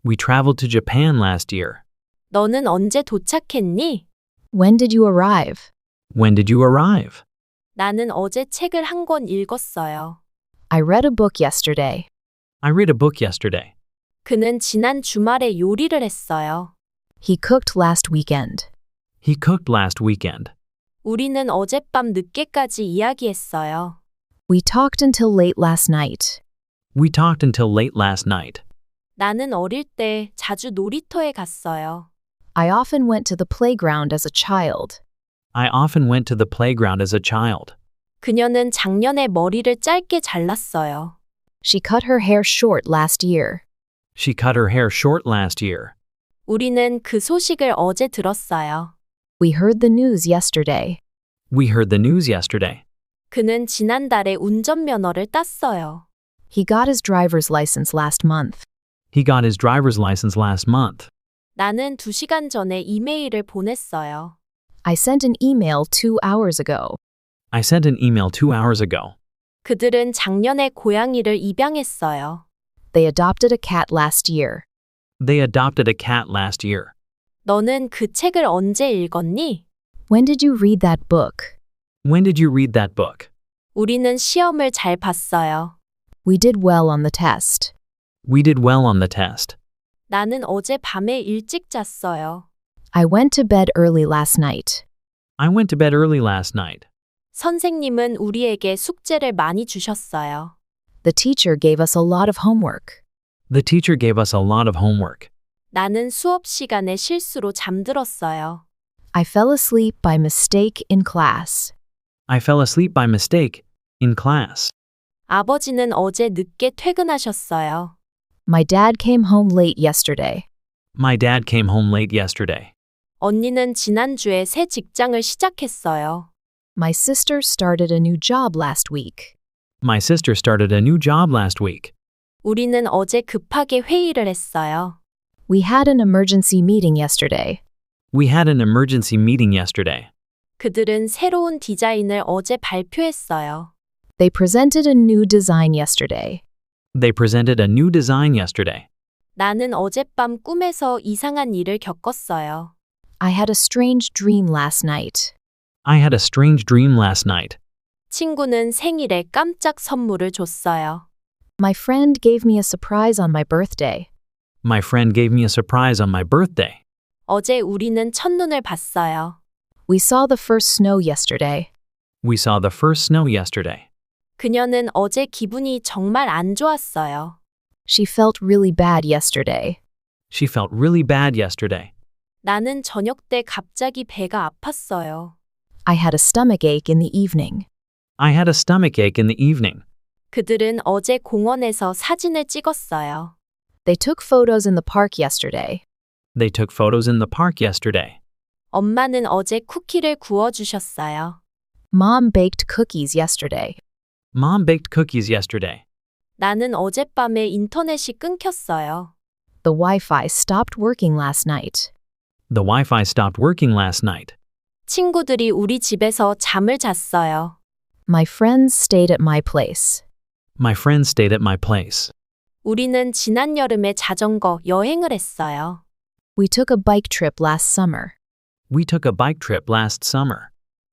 Speaker 3: We traveled to Japan last year.
Speaker 1: 너는 언제 도착했니?
Speaker 2: When did you arrive?
Speaker 3: When did you arrive?
Speaker 1: 나는 어제 책을 한 권 읽었어요.
Speaker 2: I read a book yesterday.
Speaker 3: I read a book yesterday.
Speaker 1: 그는 지난 주말에 요리를 했어요.
Speaker 2: He cooked last weekend.
Speaker 3: He cooked last weekend.
Speaker 1: 우리는 어젯밤 늦게까지 이야기했어요.
Speaker 2: We talked until late last night.
Speaker 3: We talked until late last night.
Speaker 1: 나는 어릴 때 자주 놀이터에 갔어요.
Speaker 2: I often went to the playground as a child.
Speaker 3: I often went to the playground as a child.
Speaker 1: 그녀는 작년에 머리를 짧게 잘랐어요.
Speaker 2: She cut her hair short last year.
Speaker 3: She cut her hair short last year.
Speaker 1: 우리는 그 소식을 어제 들었어요.
Speaker 2: We heard the news yesterday.
Speaker 3: We heard the news yesterday.
Speaker 1: 그는 지난달에 운전면허를 땄어요.
Speaker 2: He got his driver's license last month.
Speaker 3: He got his driver's license last month.
Speaker 1: 나는 2시간 전에 이메일을 보냈어요.
Speaker 2: I sent an email 2 hours ago.
Speaker 3: I sent an email 2 hours ago.
Speaker 1: 그들은 작년에 고양이를 입양했어요.
Speaker 2: They adopted a cat last year.
Speaker 3: They adopted a cat last year.
Speaker 1: 너는 그 책을 언제 읽었니?
Speaker 2: When did you read that book?
Speaker 3: When did you read that book?
Speaker 1: 우리는 시험을 잘 봤어요.
Speaker 2: We did well on the test.
Speaker 3: We did well on the test.
Speaker 1: 나는 어제 밤에 일찍 잤어요.
Speaker 2: I went to bed early last night.
Speaker 3: I went to bed early last night.
Speaker 1: 선생님은 우리에게 숙제를 많이 주셨어요.
Speaker 2: The teacher gave us a lot of homework.
Speaker 3: The teacher gave us a lot of homework.
Speaker 1: 나는 수업 시간에 실수로 잠들었어요.
Speaker 2: I fell asleep by mistake in class.
Speaker 3: I fell asleep by mistake in class.
Speaker 1: 아버지는 어제 늦게 퇴근하셨어요.
Speaker 2: My dad came home late yesterday.
Speaker 3: My dad came home late yesterday.
Speaker 1: 언니는 지난주에 새 직장을 시작했어요.
Speaker 2: My sister started a new job last week.
Speaker 3: My sister started a new job last week.
Speaker 1: 우리는 어제 급하게 회의를 했어요.
Speaker 2: We had an emergency meeting yesterday.
Speaker 3: We had an emergency meeting yesterday.
Speaker 1: 그들은 새로운 디자인을 어제 발표했어요.
Speaker 2: They presented a new design yesterday.
Speaker 3: They presented a new design yesterday.
Speaker 1: 나는 어젯밤 꿈에서 이상한 일을 겪었어요.
Speaker 2: I had a strange dream last night.
Speaker 3: I had a strange dream last night.
Speaker 1: 친구는 생일에 깜짝 선물을 줬어요.
Speaker 2: My friend gave me a surprise on my birthday.
Speaker 3: My friend gave me a surprise on my birthday.
Speaker 1: 어제 우리는 첫눈을 봤어요.
Speaker 2: We saw the first snow yesterday.
Speaker 3: We saw the first snow yesterday.
Speaker 1: 그녀는 어제 기분이 정말 안 좋았어요.
Speaker 2: She felt really bad yesterday.
Speaker 3: She felt really bad yesterday.
Speaker 1: 나는 저녁 때 갑자기 배가 아팠어요.
Speaker 2: I had a stomach ache in the evening.
Speaker 3: I had a stomachache in the evening.
Speaker 1: 그들은 어제 공원에서 사진을 찍었어요.
Speaker 2: They took photos in the park yesterday.
Speaker 3: They took photos in the park yesterday.
Speaker 1: 엄마는 어제 쿠키를 구워주셨어요.
Speaker 2: Mom baked cookies yesterday.
Speaker 3: Mom baked cookies yesterday.
Speaker 1: 나는 어젯밤에 인터넷이 끊겼어요.
Speaker 2: The Wi-Fi stopped working last night.
Speaker 3: The Wi-Fi stopped working last night.
Speaker 1: 친구들이 우리 집에서 잠을 잤어요.
Speaker 2: My friends stayed at my place.
Speaker 3: My friends stayed at my place.
Speaker 1: 우리는 지난 여름에 자전거 여행을 했어요.
Speaker 2: We took a bike trip last summer.
Speaker 3: We took a bike trip last summer.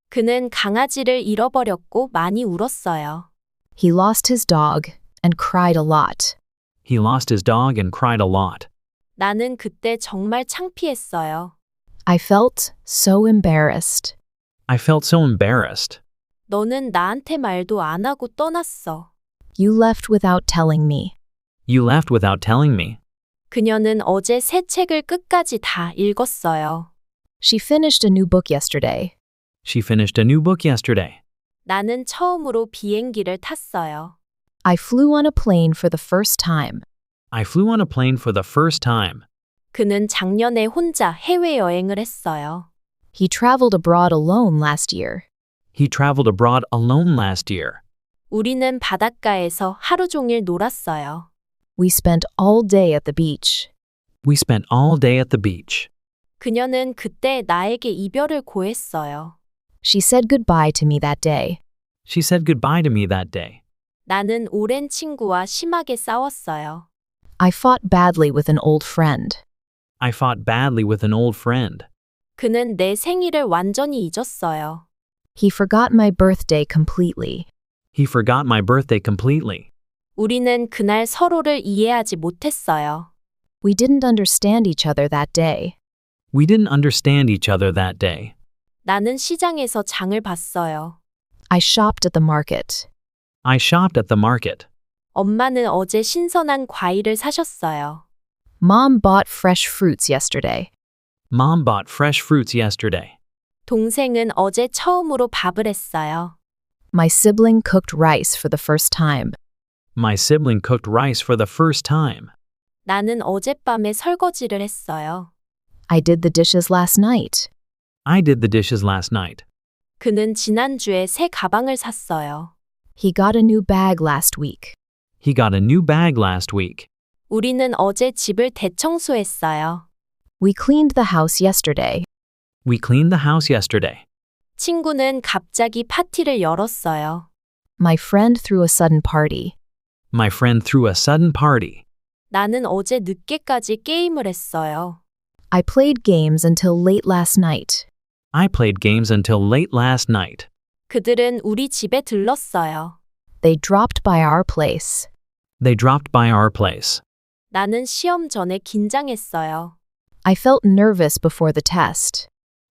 Speaker 1: 그는 강아지를 잃어버렸고 많이 울었어요.
Speaker 2: He lost his dog and cried a lot.
Speaker 3: He lost his dog and cried a lot.
Speaker 1: 나는 그때 정말 창피했어요.
Speaker 2: I felt so embarrassed.
Speaker 3: I felt so embarrassed.
Speaker 1: 너는 나한테 말도 안 하고 떠났어.
Speaker 2: You left without telling me.
Speaker 3: You left without telling me.
Speaker 1: 그녀는 어제 새 책을 끝까지 다 읽었어요.
Speaker 2: She finished a new book yesterday.
Speaker 3: She finished a new book yesterday.
Speaker 1: 나는 처음으로 비행기를 탔어요.
Speaker 2: I flew on a plane for the first time.
Speaker 3: I flew on a plane for the first time.
Speaker 1: 그는 작년에 혼자 해외여행을 했어요.
Speaker 2: He traveled abroad alone last year.
Speaker 3: He traveled abroad alone last year.
Speaker 1: 우리는 바닷가에서 하루 종일 놀았어요.
Speaker 2: We spent all day at the beach.
Speaker 3: We spent all day at the beach.
Speaker 1: 그녀는 그때 나에게 이별을 고했어요.
Speaker 2: She said goodbye to me that day.
Speaker 3: She said goodbye to me that day.
Speaker 1: 나는 오랜 친구와 심하게 싸웠어요.
Speaker 2: I fought badly with an old friend.
Speaker 3: I fought badly with an old friend.
Speaker 1: 그는 내 생일을 완전히 잊었어요.
Speaker 2: He forgot my birthday completely.
Speaker 3: He forgot my birthday completely.
Speaker 1: 우리는 그날 서로를 이해하지 못했어요.
Speaker 2: We didn't understand each other that day.
Speaker 3: We didn't understand each other that day.
Speaker 1: 나는 시장에서 장을 봤어요.
Speaker 2: I shopped at the market.
Speaker 3: I shopped at the market.
Speaker 1: 엄마는 어제 신선한 과일을 사셨어요.
Speaker 2: Mom bought fresh fruits yesterday.
Speaker 3: Mom bought fresh fruits yesterday.
Speaker 1: 동생은 어제 처음으로 밥을 했어요.
Speaker 2: My sibling cooked rice for the first time.
Speaker 3: My sibling cooked rice for the first time.
Speaker 1: 나는 어젯밤에 설거지를 했어요.
Speaker 2: I did the dishes last night.
Speaker 3: I did the dishes last night.
Speaker 1: 그는 지난주에 새 가방을 샀어요.
Speaker 2: He got a new bag last week.
Speaker 3: He got a new bag last week.
Speaker 1: 우리는 어제 집을 대청소했어요.
Speaker 2: We cleaned the house yesterday.
Speaker 3: We cleaned the house yesterday.
Speaker 1: 친구는 갑자기 파티를 열었어요.
Speaker 2: My friend threw a sudden party.
Speaker 3: My friend threw a sudden party.
Speaker 1: 나는 어제 늦게까지 게임을 했어요.
Speaker 2: I played games until late last night.
Speaker 3: I played games until late last night.
Speaker 1: 그들은 우리 집에 들렀어요.
Speaker 2: They dropped by our place.
Speaker 3: They dropped by our place.
Speaker 1: 나는 시험 전에 긴장했어요.
Speaker 2: I felt nervous before the test.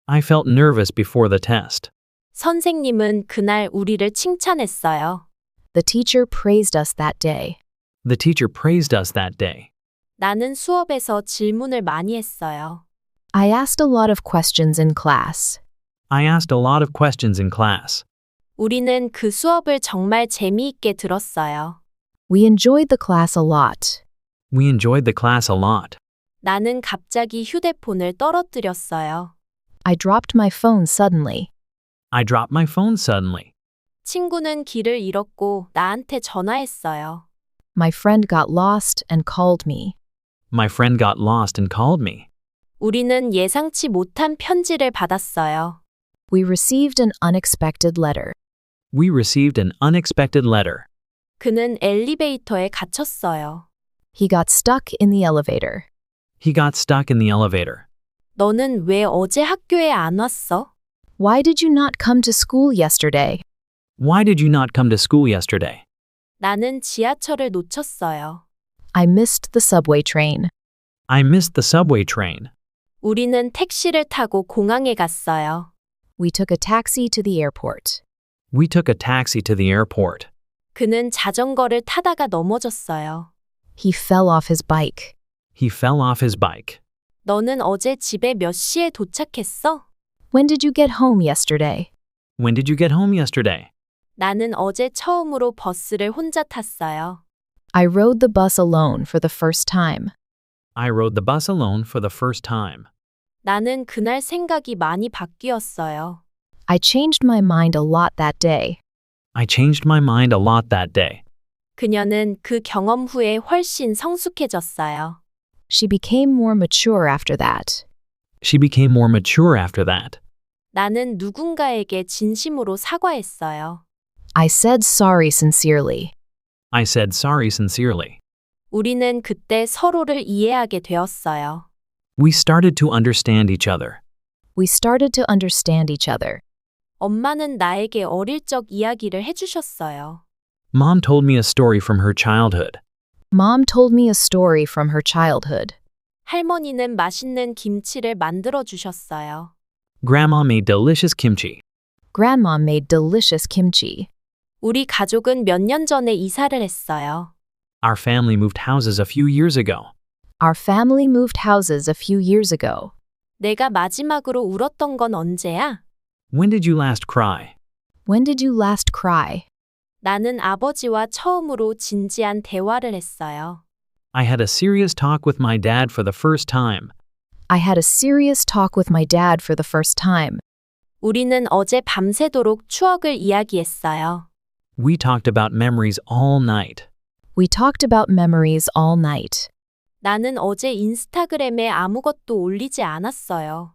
Speaker 3: I felt nervous before the test.
Speaker 1: 선생님은 그날 우리를 칭찬했어요.
Speaker 2: The teacher praised us that day.
Speaker 3: The teacher praised us that day.
Speaker 1: 나는 수업에서 질문을 많이 했어요.
Speaker 2: I asked a lot of questions in class.
Speaker 3: I asked a lot of questions in class.
Speaker 1: 우리는 그 수업을 정말 재미있게 들었어요.
Speaker 2: We enjoyed the class a lot.
Speaker 3: We enjoyed the class a lot.
Speaker 1: 나는 갑자기 휴대폰을 떨어뜨렸어요.
Speaker 2: I dropped my phone suddenly.
Speaker 3: I dropped my phone suddenly.
Speaker 1: 친구는 길을 잃었고 나한테 전화했어요.
Speaker 2: My friend got lost and called me.
Speaker 3: My friend got lost and called me.
Speaker 1: 우리는 예상치 못한 편지를 받았어요.
Speaker 2: We received an unexpected letter.
Speaker 3: We received an unexpected letter.
Speaker 1: 그는 엘리베이터에 갇혔어요.
Speaker 2: He got stuck in the elevator.
Speaker 3: He got stuck in the elevator.
Speaker 1: 너는 왜 어제 학교에 안 왔어?
Speaker 2: Why did you not come to school yesterday?
Speaker 3: Why did you not come to school yesterday?
Speaker 1: 나는 지하철을 놓쳤어요.
Speaker 2: I missed the subway train.
Speaker 3: I missed the subway train.
Speaker 1: 우리는 택시를 타고 공항에 갔어요.
Speaker 2: We took a taxi to the airport.
Speaker 3: We took a taxi to the airport.
Speaker 1: 그는 자전거를 타다가 넘어졌어요.
Speaker 2: He fell off his bike.
Speaker 3: He fell off his bike.
Speaker 1: 너는 어제 집에 몇 시에 도착했어?
Speaker 2: When did you get home yesterday?
Speaker 3: When did you get home yesterday?
Speaker 1: 나는 어제 처음으로 버스를 혼자 탔어요.
Speaker 2: I rode the bus alone for the first time.
Speaker 3: I rode the bus alone for the first time.
Speaker 1: 나는 그날 생각이 많이 바뀌었어요.
Speaker 2: I changed my mind a lot that day.
Speaker 3: I changed my mind a lot that day.
Speaker 1: 그녀는 그 경험 후에 훨씬 성숙해졌어요.
Speaker 2: She became more mature after that.
Speaker 3: She became more mature after that.
Speaker 1: 나는 누군가에게 진심으로 사과했어요.
Speaker 2: I said sorry sincerely.
Speaker 3: I said sorry sincerely.
Speaker 1: 우리는 그때 서로를 이해하게 되었어요.
Speaker 3: We started to understand each other.
Speaker 2: We started to understand each other.
Speaker 1: 엄마는 나에게 어릴 적 이야기를 해주셨어요.
Speaker 3: Mom told me a story from her childhood.
Speaker 2: Mom told me a story from her childhood.
Speaker 1: 할머니는 맛있는 김치를 만들어 주셨어요.
Speaker 3: Grandma made delicious kimchi.
Speaker 2: Grandma made delicious kimchi.
Speaker 1: 우리 가족은 몇 년 전에 이사를 했어요.
Speaker 3: Our family moved houses a few years ago.
Speaker 2: Our family moved houses a few years ago.
Speaker 1: 내가 마지막으로 울었던 건 언제야?
Speaker 3: When did you last cry?
Speaker 2: When did you last cry?
Speaker 1: 나는 아버지와 처음으로 진지한 대화를 했어요.
Speaker 3: I had a serious talk with my dad for the first time.
Speaker 2: I had a serious talk with my dad for the first time.
Speaker 1: 우리는 어제 밤새도록 추억을 이야기했어요.
Speaker 3: We talked about memories all night.
Speaker 2: We talked about memories all night.
Speaker 1: 나는 어제 인스타그램에 아무것도 올리지 않았어요.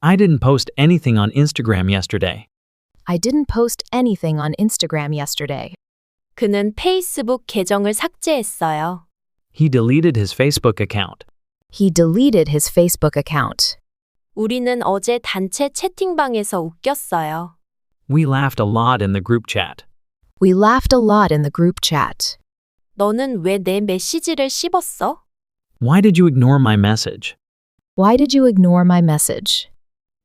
Speaker 3: I didn't post anything on Instagram yesterday.
Speaker 2: I didn't post anything on Instagram yesterday.
Speaker 1: 그는 페이스북 계정을 삭제했어요.
Speaker 3: He deleted his Facebook account.
Speaker 2: He deleted his Facebook account.
Speaker 1: 우리는 어제 단체 채팅방에서 웃겼어요.
Speaker 3: We laughed a lot in the group chat.
Speaker 2: We laughed a lot in the group chat.
Speaker 1: 너는 왜 내 메시지를 씹었어?
Speaker 3: Why did you ignore my message?
Speaker 2: Why did you ignore my message?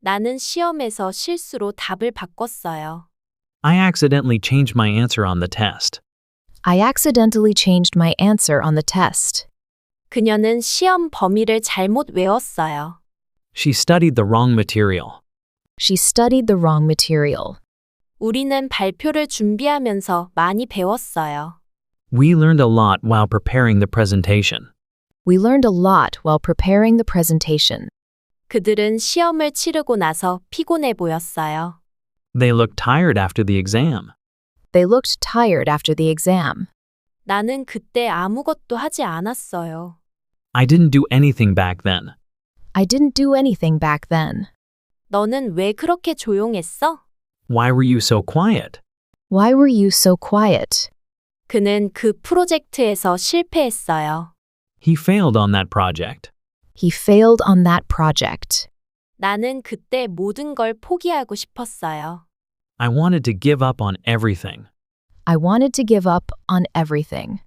Speaker 1: 나는 시험에서 실수로 답을 바꿨어요.
Speaker 3: I accidentally changed my answer on the test.
Speaker 2: I accidentally changed my answer on the test.
Speaker 1: 그녀는 시험 범위를 잘못 외웠어요.
Speaker 3: She studied the wrong material.
Speaker 2: She studied the wrong material.
Speaker 1: 우리는 발표를 준비하면서 많이 배웠어요.
Speaker 3: We learned a lot while preparing the presentation.
Speaker 2: We learned a lot while preparing the presentation.
Speaker 1: 그들은 시험을 치르고 나서 피곤해 보였어요.
Speaker 3: They looked tired after the exam.
Speaker 2: They looked tired after the exam.
Speaker 1: 나는 그때 아무것도 하지 않았어요.
Speaker 3: I didn't do anything back then.
Speaker 2: I didn't do anything back then.
Speaker 1: 너는 왜 그렇게 조용했어?
Speaker 3: Why were you so quiet?
Speaker 2: Why were you so quiet?
Speaker 1: 그는 그 프로젝트에서 실패했어요.
Speaker 3: He failed on that project.
Speaker 2: He failed on that project.
Speaker 1: 나는 그때 모든 걸 포기하고 싶었어요.
Speaker 3: I wanted to give up on everything.
Speaker 2: I wanted to give up on everything.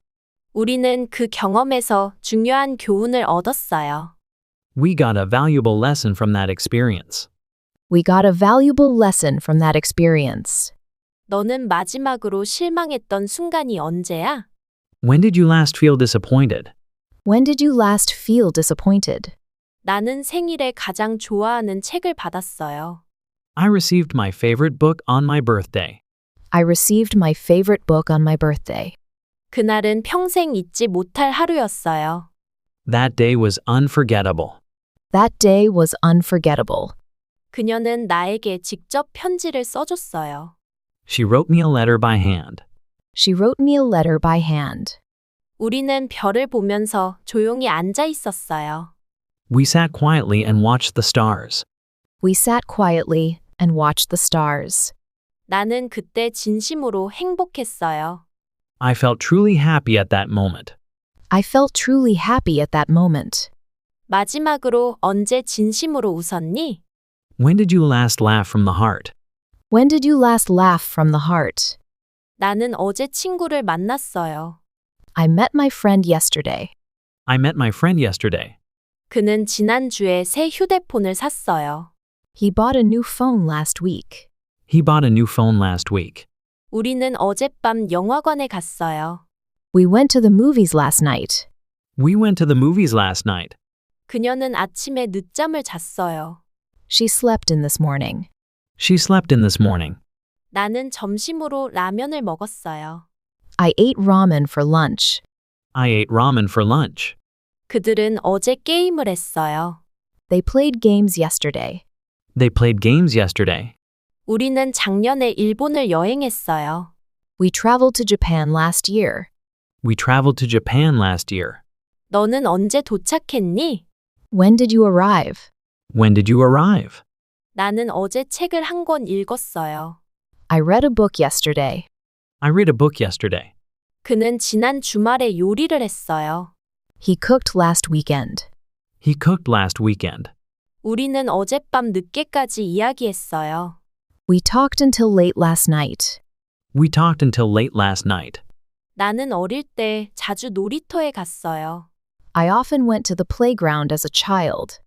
Speaker 1: 우리는 그 경험에서 중요한 교훈을 얻었어요.
Speaker 3: We got a valuable lesson from that experience.
Speaker 2: We got a valuable lesson from that experience.
Speaker 1: 너는 마지막으로 실망했던 순간이 언제야?
Speaker 3: When did you last feel disappointed?
Speaker 2: When did you last feel disappointed?
Speaker 1: 나는 생일에 가장 좋아하는 책을 받았어요.
Speaker 3: I received my favorite book on my birthday.
Speaker 2: I received my favorite book on my birthday.
Speaker 1: 그날은 평생 잊지 못할 하루였어요.
Speaker 3: That day was unforgettable.
Speaker 2: That day was unforgettable.
Speaker 1: 그녀는 나에게 직접 편지를 써줬어요.
Speaker 3: She wrote me a letter by hand.
Speaker 2: She wrote me a letter by hand.
Speaker 1: 우리는 별을 보면서 조용히 앉아 있었어요.
Speaker 3: We sat quietly and watched the stars.
Speaker 2: We sat quietly and watched the stars.
Speaker 1: 나는 그때 진심으로 행복했어요.
Speaker 3: I felt truly happy at that moment.
Speaker 2: I felt truly happy at that moment.
Speaker 1: 마지막으로 언제 진심으로 웃었니?
Speaker 3: When did you last laugh from the heart?
Speaker 2: When did you last laugh from the heart?
Speaker 1: 나는 어제 친구를 만났어요.
Speaker 2: I met my friend yesterday.
Speaker 3: I met my friend yesterday.
Speaker 1: 그는 지난주에 새 휴대폰을 샀어요.
Speaker 2: He bought a new phone last week.
Speaker 3: He bought a new phone last week.
Speaker 1: 우리는 어젯밤 영화관에 갔어요.
Speaker 2: We went to the movies last night.
Speaker 3: We went to the movies last night.
Speaker 1: 그녀는 아침에 늦잠을 잤어요.
Speaker 2: She slept in this morning.
Speaker 3: She slept in this morning.
Speaker 1: 나는 점심으로 라면을 먹었어요.
Speaker 2: I ate ramen for lunch.
Speaker 3: I ate ramen for lunch.
Speaker 1: 그들은 어제 게임을 했어요.
Speaker 2: They played games yesterday.
Speaker 3: They played games yesterday.
Speaker 1: 우리는 작년에 일본을 여행했어요.
Speaker 2: We traveled to Japan last year.
Speaker 3: We traveled to Japan last year.
Speaker 1: 너는 언제 도착했니?
Speaker 2: When did you arrive?
Speaker 3: When did you arrive?
Speaker 1: 나는 어제 책을 한 권 읽었어요.
Speaker 2: I read a book yesterday.
Speaker 3: I read a book yesterday.
Speaker 1: 그는 지난 주말에 요리를 했어요.
Speaker 2: He cooked last weekend.
Speaker 3: He cooked last weekend.
Speaker 1: 우리는 어젯밤 늦게까지 이야기했어요.
Speaker 2: We talked until late last night.
Speaker 3: We talked until late last night.
Speaker 1: 나는 어릴 때 자주 놀이터에 갔어요.
Speaker 2: I often went to the playground as a child.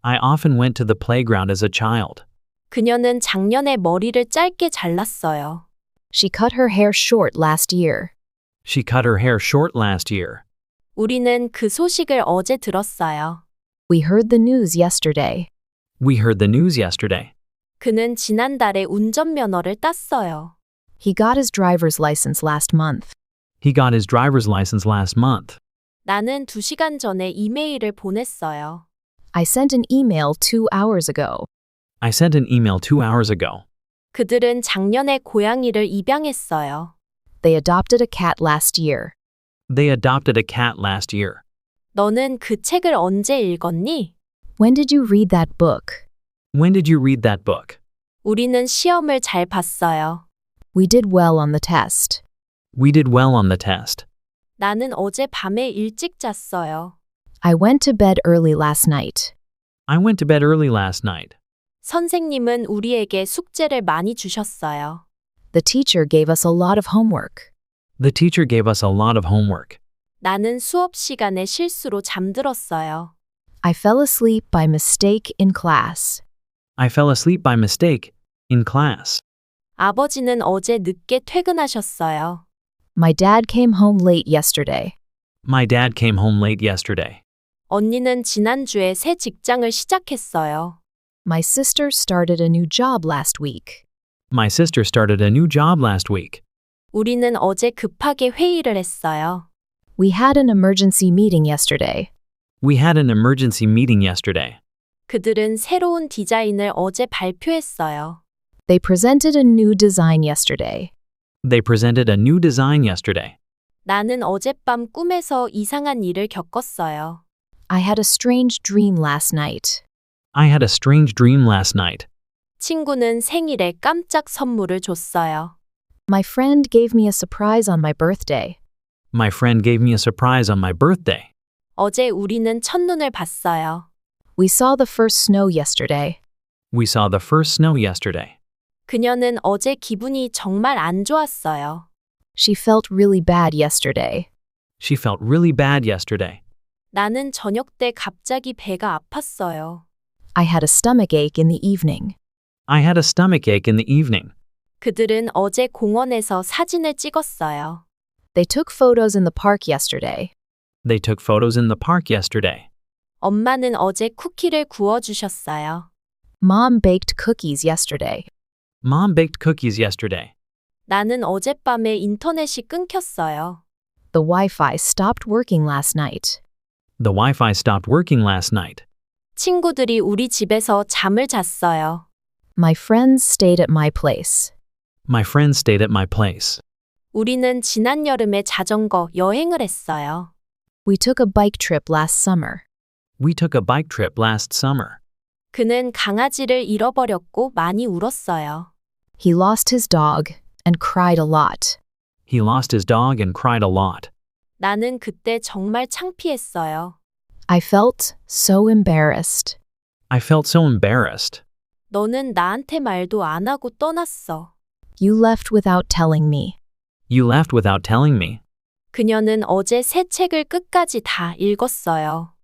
Speaker 3: I often went to the playground as a child.
Speaker 1: 그녀는 작년에 머리를 짧게 잘랐어요.
Speaker 2: She cut her hair short last year.
Speaker 3: She cut her hair short last year.
Speaker 1: 우리는 그 소식을 어제 들었어요.
Speaker 2: We heard the news yesterday.
Speaker 3: We heard the news yesterday.
Speaker 1: 그는 지난달에 운전면허를 땄어요.
Speaker 2: He got his driver's license last month.
Speaker 3: He got his driver's license last month.
Speaker 1: 나는 2시간 전에 이메일을 보냈어요.
Speaker 2: I sent an email 2 hours ago.
Speaker 3: I sent an email 2 hours ago.
Speaker 1: 그들은 작년에 고양이를 입양했어요.
Speaker 2: They adopted a cat last year.
Speaker 3: They adopted a cat last year.
Speaker 1: 너는 그 책을 언제 읽었니?
Speaker 2: When did you read that book?
Speaker 3: When did you read that book?
Speaker 1: 우리는 시험을 잘 봤어요.
Speaker 2: We did well on the test.
Speaker 3: We did well on the test.
Speaker 1: 나는 어제 밤에 일찍 잤어요.
Speaker 2: I went to bed early last night.
Speaker 3: I went to bed early last night.
Speaker 1: 선생님은 우리에게 숙제를 많이 주셨어요.
Speaker 2: The teacher gave us a lot of homework.
Speaker 3: The teacher gave us a lot of homework.
Speaker 1: 나는 수업 시간에 실수로 잠들었어요.
Speaker 2: I fell asleep by mistake in class.
Speaker 3: I fell asleep by mistake in class.
Speaker 1: 아버지는 어제 늦게 퇴근하셨어요.
Speaker 2: My dad came home late yesterday.
Speaker 3: My dad came home late yesterday.
Speaker 1: 언니는 지난주에 새 직장을 시작했어요.
Speaker 2: My sister started a new job last week.
Speaker 3: My sister started a new job last week.
Speaker 1: 우리는 어제 급하게 회의를 했어요.
Speaker 2: We had an emergency meeting yesterday.
Speaker 3: We had an emergency meeting yesterday.
Speaker 1: 그들은 새로운 디자인을 어제 발표했어요.
Speaker 2: They presented a new design yesterday.
Speaker 3: They presented a new design yesterday.
Speaker 1: 나는 어젯밤 꿈에서 이상한 일을 겪었어요.
Speaker 2: I had a strange dream last night.
Speaker 3: I had a strange dream last night.
Speaker 1: 친구는 생일에 깜짝 선물을 줬어요.
Speaker 2: My friend gave me a surprise on my birthday.
Speaker 3: My friend gave me a surprise on my birthday.
Speaker 1: 어제 우리는 첫눈을 봤어요.
Speaker 2: We saw the first snow yesterday.
Speaker 3: We saw the first snow yesterday.
Speaker 1: 그녀는 어제 기분이 정말 안 좋았어요.
Speaker 2: She felt really bad yesterday.
Speaker 3: She felt really bad yesterday.
Speaker 1: 나는 저녁 때 갑자기 배가 아팠어요.
Speaker 2: I had a stomach ache in the evening.
Speaker 3: I had a stomachache in the evening.
Speaker 1: 그들은 어제 공원에서 사진을 찍었어요.
Speaker 2: They took photos in the park yesterday.
Speaker 3: They took photos in the park yesterday.
Speaker 1: 엄마는 어제 쿠키를 구워주셨어요.
Speaker 2: Mom baked cookies yesterday.
Speaker 3: Mom baked cookies yesterday.
Speaker 1: 나는 어젯밤에 인터넷이 끊겼어요.
Speaker 2: The Wi-Fi stopped working last night.
Speaker 3: The Wi-Fi stopped working last night.
Speaker 1: 친구들이 우리 집에서 잠을 잤어요.
Speaker 2: My friends stayed at my place.
Speaker 3: My friends stayed at my place.
Speaker 1: 우리는 지난 여름에 자전거 여행을 했어요.
Speaker 2: We took a bike trip last summer.
Speaker 3: We took a bike trip last summer.
Speaker 1: 그는 강아지를 잃어버렸고 많이 울었어요.
Speaker 2: He lost his dog and cried a lot.
Speaker 3: He lost his dog and cried a lot.
Speaker 1: 나는 그때 정말 창피했어요.
Speaker 2: I felt so embarrassed.
Speaker 3: I felt so embarrassed.
Speaker 1: 너는 나한테 말도 안 하고 떠났어.
Speaker 2: You left without telling me.
Speaker 3: You left without telling me.
Speaker 1: 그녀는 어제 새 책을 끝까지 다 읽었어요.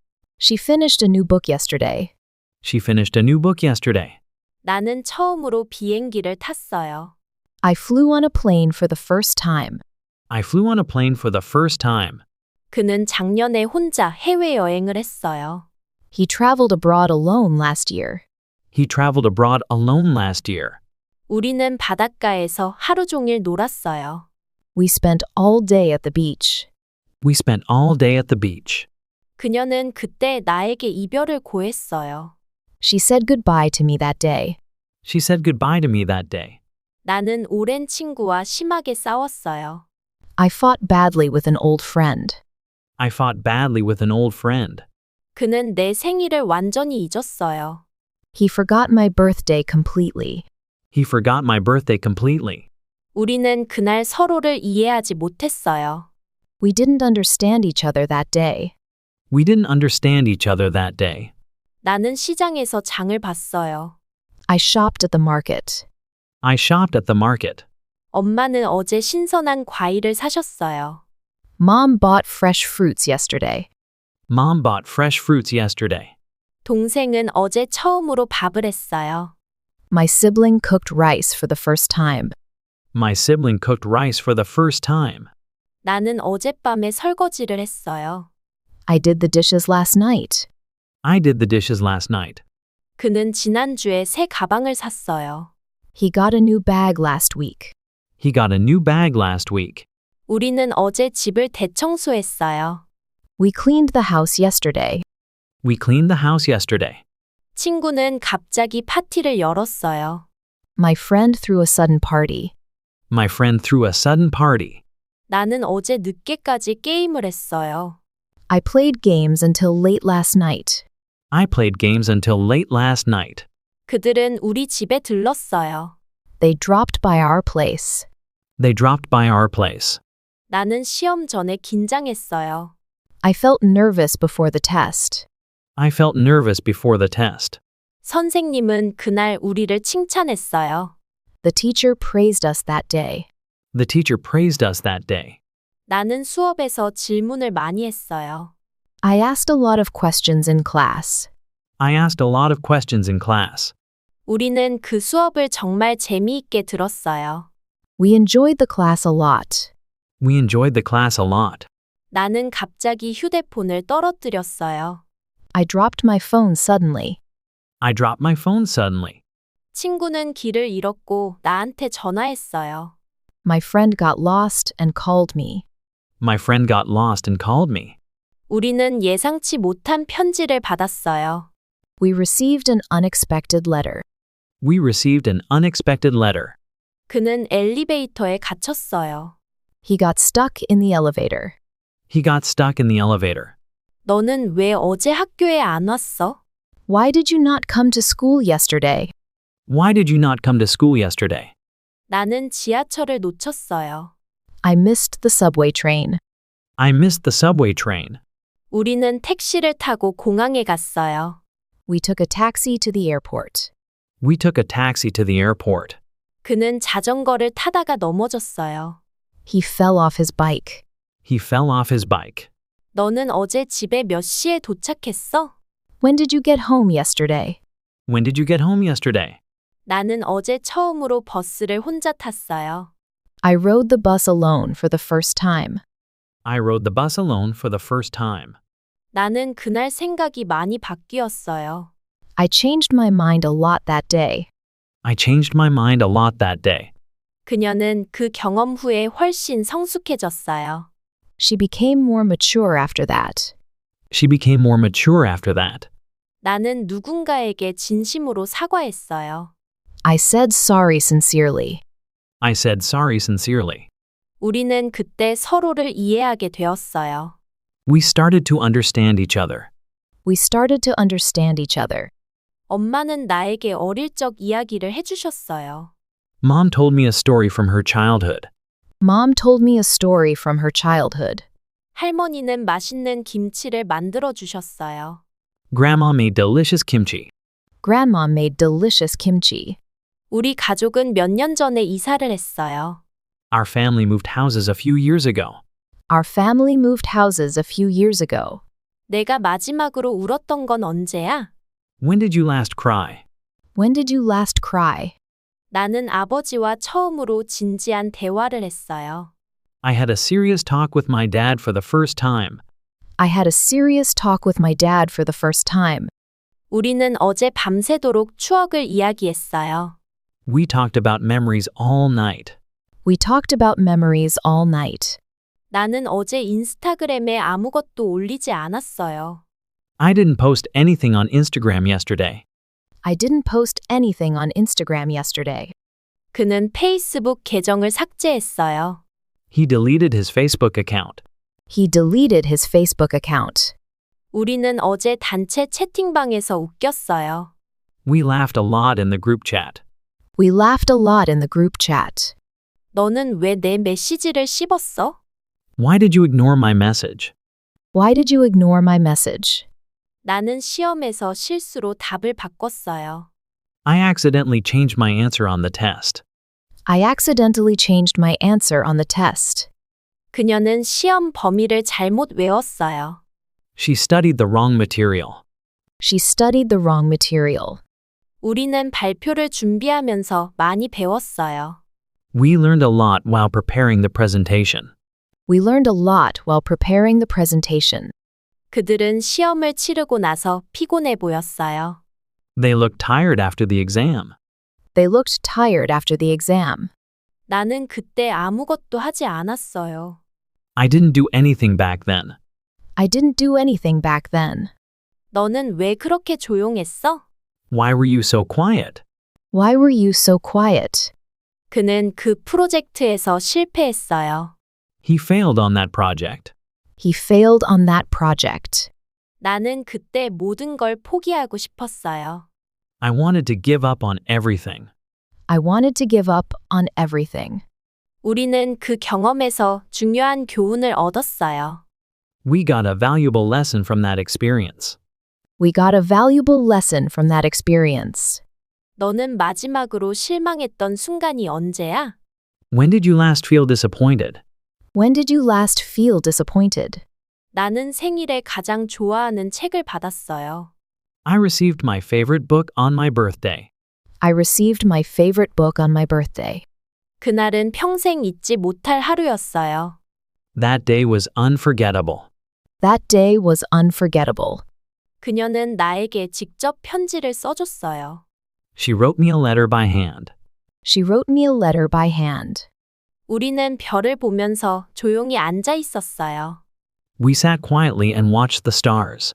Speaker 2: She finished a new book yesterday.
Speaker 3: She finished a new book yesterday.
Speaker 1: 나는 처음으로 비행기를 탔어요.
Speaker 2: I flew on a plane for the first time.
Speaker 3: I flew on a plane for the first time.
Speaker 1: 그는 작년에 혼자 해외여행을 했어요.
Speaker 2: He traveled abroad alone last year.
Speaker 3: He traveled abroad alone last year.
Speaker 1: 우리는 바닷가에서 하루 종일 놀았어요.
Speaker 2: We spent all day at the beach.
Speaker 3: We spent all day at the beach.
Speaker 1: 그녀는 그때 나에게 이별을 고했어요.
Speaker 2: She said goodbye to me that day.
Speaker 3: She said goodbye to me that day.
Speaker 1: 나는 오랜 친구와 심하게 싸웠어요.
Speaker 2: I fought badly with an old friend.
Speaker 3: I fought badly with an old friend.
Speaker 1: 그는 내 생일을 완전히 잊었어요.
Speaker 2: He forgot my birthday completely.
Speaker 3: He forgot my birthday completely.
Speaker 1: 우리는 그날 서로를 이해하지 못했어요.
Speaker 2: We didn't understand each other that day.
Speaker 3: We didn't understand each other that day.
Speaker 1: 나는 시장에서 장을 봤어요.
Speaker 2: I shopped at the market.
Speaker 3: I shopped at the market.
Speaker 1: 엄마는 어제 신선한 과일을 사셨어요.
Speaker 2: Mom bought fresh fruits yesterday.
Speaker 3: Mom bought fresh fruits yesterday.
Speaker 1: 동생은 어제 처음으로 밥을 했어요.
Speaker 2: My sibling cooked rice for the first time.
Speaker 3: My sibling cooked rice for the first time.
Speaker 1: 나는 어젯밤에 설거지를 했어요.
Speaker 2: I did the dishes last night.
Speaker 3: I did the dishes last night.
Speaker 1: 그는 지난주에 새 가방을 샀어요.
Speaker 2: He got a new bag last week.
Speaker 3: He got a new bag last week.
Speaker 1: 우리는 어제 집을 대청소했어요.
Speaker 2: We cleaned the house yesterday.
Speaker 3: We cleaned the house yesterday.
Speaker 1: 친구는 갑자기 파티를 열었어요.
Speaker 2: My friend threw a sudden party.
Speaker 3: My friend threw a sudden party.
Speaker 1: 나는 어제 늦게까지 게임을 했어요.
Speaker 2: I played games until late last night.
Speaker 3: I played games until late last night.
Speaker 1: 그들은 우리 집에 들렀어요.
Speaker 2: They dropped by our place.
Speaker 3: They dropped by our place.
Speaker 1: 나는 시험 전에 긴장했어요.
Speaker 2: I felt nervous before the test.
Speaker 3: I felt nervous before the test.
Speaker 1: 선생님은 그날 우리를 칭찬했어요.
Speaker 2: The teacher praised us that day.
Speaker 3: The teacher praised us that day.
Speaker 1: 나는 수업에서 질문을 많이 했어요.
Speaker 2: I asked a lot of questions in class.
Speaker 3: I asked a lot of questions in class.
Speaker 1: 우리는 그 수업을 정말 재미있게 들었어요.
Speaker 2: We enjoyed the class a lot.
Speaker 3: We enjoyed the class a lot.
Speaker 1: 나는 갑자기 휴대폰을 떨어뜨렸어요.
Speaker 2: I dropped my phone suddenly.
Speaker 3: I dropped my phone suddenly.
Speaker 1: 친구는 길을 잃었고 나한테 전화했어요.
Speaker 2: My friend got lost and called me.
Speaker 3: My friend got lost and called me.
Speaker 1: 우리는 예상치 못한 편지를 받았어요.
Speaker 2: We received an unexpected letter.
Speaker 3: We received an unexpected letter.
Speaker 1: 그는 엘리베이터에 갇혔어요.
Speaker 2: He got stuck in the elevator.
Speaker 3: He got stuck in the elevator.
Speaker 1: 너는 왜 어제 학교에 안 왔어?
Speaker 2: Why did you not come to school yesterday?
Speaker 3: Why did you not come to school yesterday?
Speaker 1: 나는 지하철을 놓쳤어요.
Speaker 2: I missed the subway train.
Speaker 3: I missed the subway train.
Speaker 1: 우리는 택시를 타고 공항에 갔어요.
Speaker 2: We took a taxi to the airport.
Speaker 3: We took a taxi to the airport.
Speaker 1: 그는 자전거를 타다가 넘어졌어요.
Speaker 2: He fell off his bike.
Speaker 3: He fell off his bike.
Speaker 1: 너는 어제 집에 몇 시에 도착했어?
Speaker 2: When did you get home yesterday?
Speaker 3: When did you get home yesterday?
Speaker 1: 나는 어제 처음으로 버스를 혼자 탔어요.
Speaker 2: I rode the bus alone for the first time.
Speaker 3: I rode the bus alone for the first time.
Speaker 1: 나는 그날 생각이 많이 바뀌었어요.
Speaker 2: I changed my mind a lot that day.
Speaker 3: I changed my mind a lot that day.
Speaker 1: 그녀는 그 경험 후에 훨씬 성숙해졌어요.
Speaker 2: She became more mature after that.
Speaker 3: She became more mature after that.
Speaker 1: 나는 누군가에게 진심으로 사과했어요.
Speaker 2: I said sorry sincerely.
Speaker 3: I said sorry sincerely.
Speaker 1: 우리는 그때 서로를 이해하게 되었어요.
Speaker 3: We started to understand each other.
Speaker 2: We started to understand each other.
Speaker 1: 엄마는 나에게 어릴 적 이야기를 해주셨어요.
Speaker 3: Mom told me a story from her childhood.
Speaker 2: Mom told me a story from her childhood.
Speaker 1: 할머니는 맛있는 김치를 만들어 주셨어요.
Speaker 3: Grandma made delicious kimchi.
Speaker 2: Grandma made delicious kimchi.
Speaker 1: 우리 가족은 몇 년 전에 이사를 했어요.
Speaker 3: Our family moved houses a few years ago.
Speaker 2: Our family moved houses a few years ago.
Speaker 1: 내가 마지막으로 울었던 건 언제야?
Speaker 3: When did you last cry?
Speaker 2: When did you last cry?
Speaker 1: 나는 아버지와 처음으로 진지한 대화를 했어요.
Speaker 3: I had a serious talk with my dad for the first time.
Speaker 2: I had a serious talk with my dad for the first time.
Speaker 1: 우리는 어제 밤새도록 추억을 이야기했어요.
Speaker 3: We talked about memories all night.
Speaker 2: We talked about memories all night.
Speaker 1: 나는 어제 인스타그램에 아무것도 올리지 않았어요.
Speaker 3: I didn't post anything on Instagram yesterday.
Speaker 2: I didn't post anything on Instagram yesterday.
Speaker 1: 그는 페이스북 계정을 삭제했어요.
Speaker 3: He deleted his Facebook account.
Speaker 2: He deleted his Facebook account.
Speaker 1: 우리는 어제 단체 채팅방에서 웃겼어요.
Speaker 3: We laughed a lot in the group chat.
Speaker 2: We laughed a lot in the group chat.
Speaker 1: 너는 왜 내 메시지를 씹었어?
Speaker 3: Why did you ignore my message?
Speaker 2: Why did you ignore my message?
Speaker 1: 나는 시험에서 실수로 답을 바꿨어요.
Speaker 3: I accidentally changed my answer on the test.
Speaker 2: I accidentally changed my answer on the test.
Speaker 1: 그녀는 시험 범위를 잘못 외웠어요.
Speaker 3: She studied the wrong material.
Speaker 2: She studied the wrong material.
Speaker 1: 우리는 발표를 준비하면서 많이 배웠어요.
Speaker 3: We learned a lot while preparing the presentation.
Speaker 2: We learned a lot while preparing the presentation.
Speaker 1: 그들은 시험을 치르고 나서 피곤해 보였어요.
Speaker 3: They looked tired after the exam.
Speaker 2: They looked tired after the exam.
Speaker 1: 나는 그때 아무것도 하지 않았어요.
Speaker 3: I didn't do anything back then.
Speaker 2: I didn't do anything back then.
Speaker 1: 너는 왜 그렇게 조용했어?
Speaker 3: Why were you so quiet?
Speaker 2: Why were you so quiet?
Speaker 1: 그는 그 프로젝트에서 실패했어요.
Speaker 3: He failed on that project.
Speaker 2: He failed on that project.
Speaker 1: 나는 그때 모든 걸 포기하고 싶었어요.
Speaker 3: I wanted to give up on everything.
Speaker 2: I wanted to give up on everything.
Speaker 1: 우리는 그 경험에서 중요한 교훈을 얻었어요.
Speaker 3: We got a valuable lesson from that experience.
Speaker 2: We got a valuable lesson from that experience.
Speaker 1: 너는 마지막으로 실망했던 순간이 언제야?
Speaker 3: When did you last feel disappointed?
Speaker 2: When did you last feel disappointed?
Speaker 1: 나는 생일에 가장 좋아하는 책을 받았어요.
Speaker 3: I received my favorite book on my birthday.
Speaker 2: I received my favorite book on my birthday.
Speaker 1: 그날은 평생 잊지 못할 하루였어요.
Speaker 3: That day was unforgettable.
Speaker 2: That day was unforgettable.
Speaker 1: 그녀는 나에게 직접 편지를 써줬어요.
Speaker 3: She wrote me a letter by hand.
Speaker 2: She wrote me a letter by hand.
Speaker 1: 우리는 별을 보면서 조용히 앉아 있었어요.
Speaker 3: We sat quietly and watched the stars.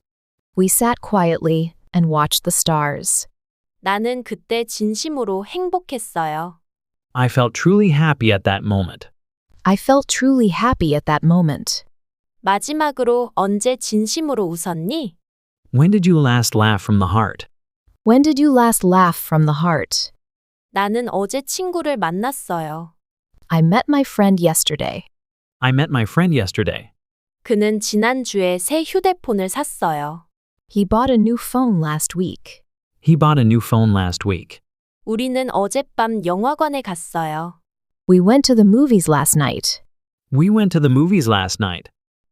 Speaker 2: We sat quietly and watched the stars.
Speaker 1: 나는 그때 진심으로 행복했어요.
Speaker 3: I felt truly happy at that moment.
Speaker 2: I felt truly happy at that moment.
Speaker 1: 마지막으로 언제 진심으로 웃었니?
Speaker 3: When did you last laugh from the heart?
Speaker 2: When did you last laugh from the heart?
Speaker 1: 나는 어제 친구를 만났어요.
Speaker 2: I met my friend yesterday.
Speaker 3: I met my friend yesterday.
Speaker 1: 그는 지난주에 새 휴대폰을 샀어요.
Speaker 2: He bought a new phone last week.
Speaker 3: He bought a new phone last week.
Speaker 1: 우리는 어젯밤 영화관에 갔어요.
Speaker 2: We went to the movies last night.
Speaker 3: We went to the movies last night.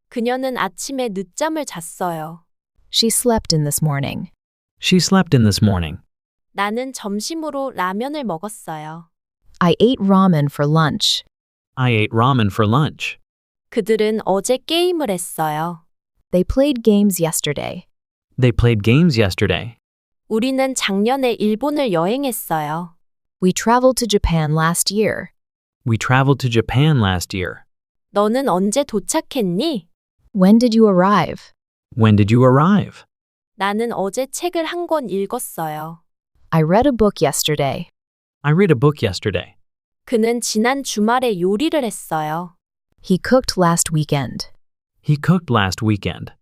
Speaker 1: 그녀는 아침에 늦잠을 잤어요.
Speaker 2: She slept in this morning.
Speaker 3: She slept in this morning.
Speaker 1: 나는 점심으로 라면을 먹었어요.
Speaker 2: I ate ramen for lunch.
Speaker 3: I ate ramen for lunch.
Speaker 1: 그들은 어제 게임을 했어요.
Speaker 2: They played games yesterday.
Speaker 3: They played games yesterday.
Speaker 1: 우리는 작년에 일본을 여행했어요.
Speaker 2: We traveled to Japan last year.
Speaker 3: We traveled to Japan last year.
Speaker 1: 너는 언제 도착했니?
Speaker 2: When did you arrive?
Speaker 3: When did you arrive?
Speaker 1: 나는 어제 책을 한 권 읽었어요.
Speaker 2: I read a book yesterday.
Speaker 3: I read a book yesterday.
Speaker 1: 그는 지난 주말에 요리를 했어요.
Speaker 2: He cooked last weekend.
Speaker 3: He cooked last weekend.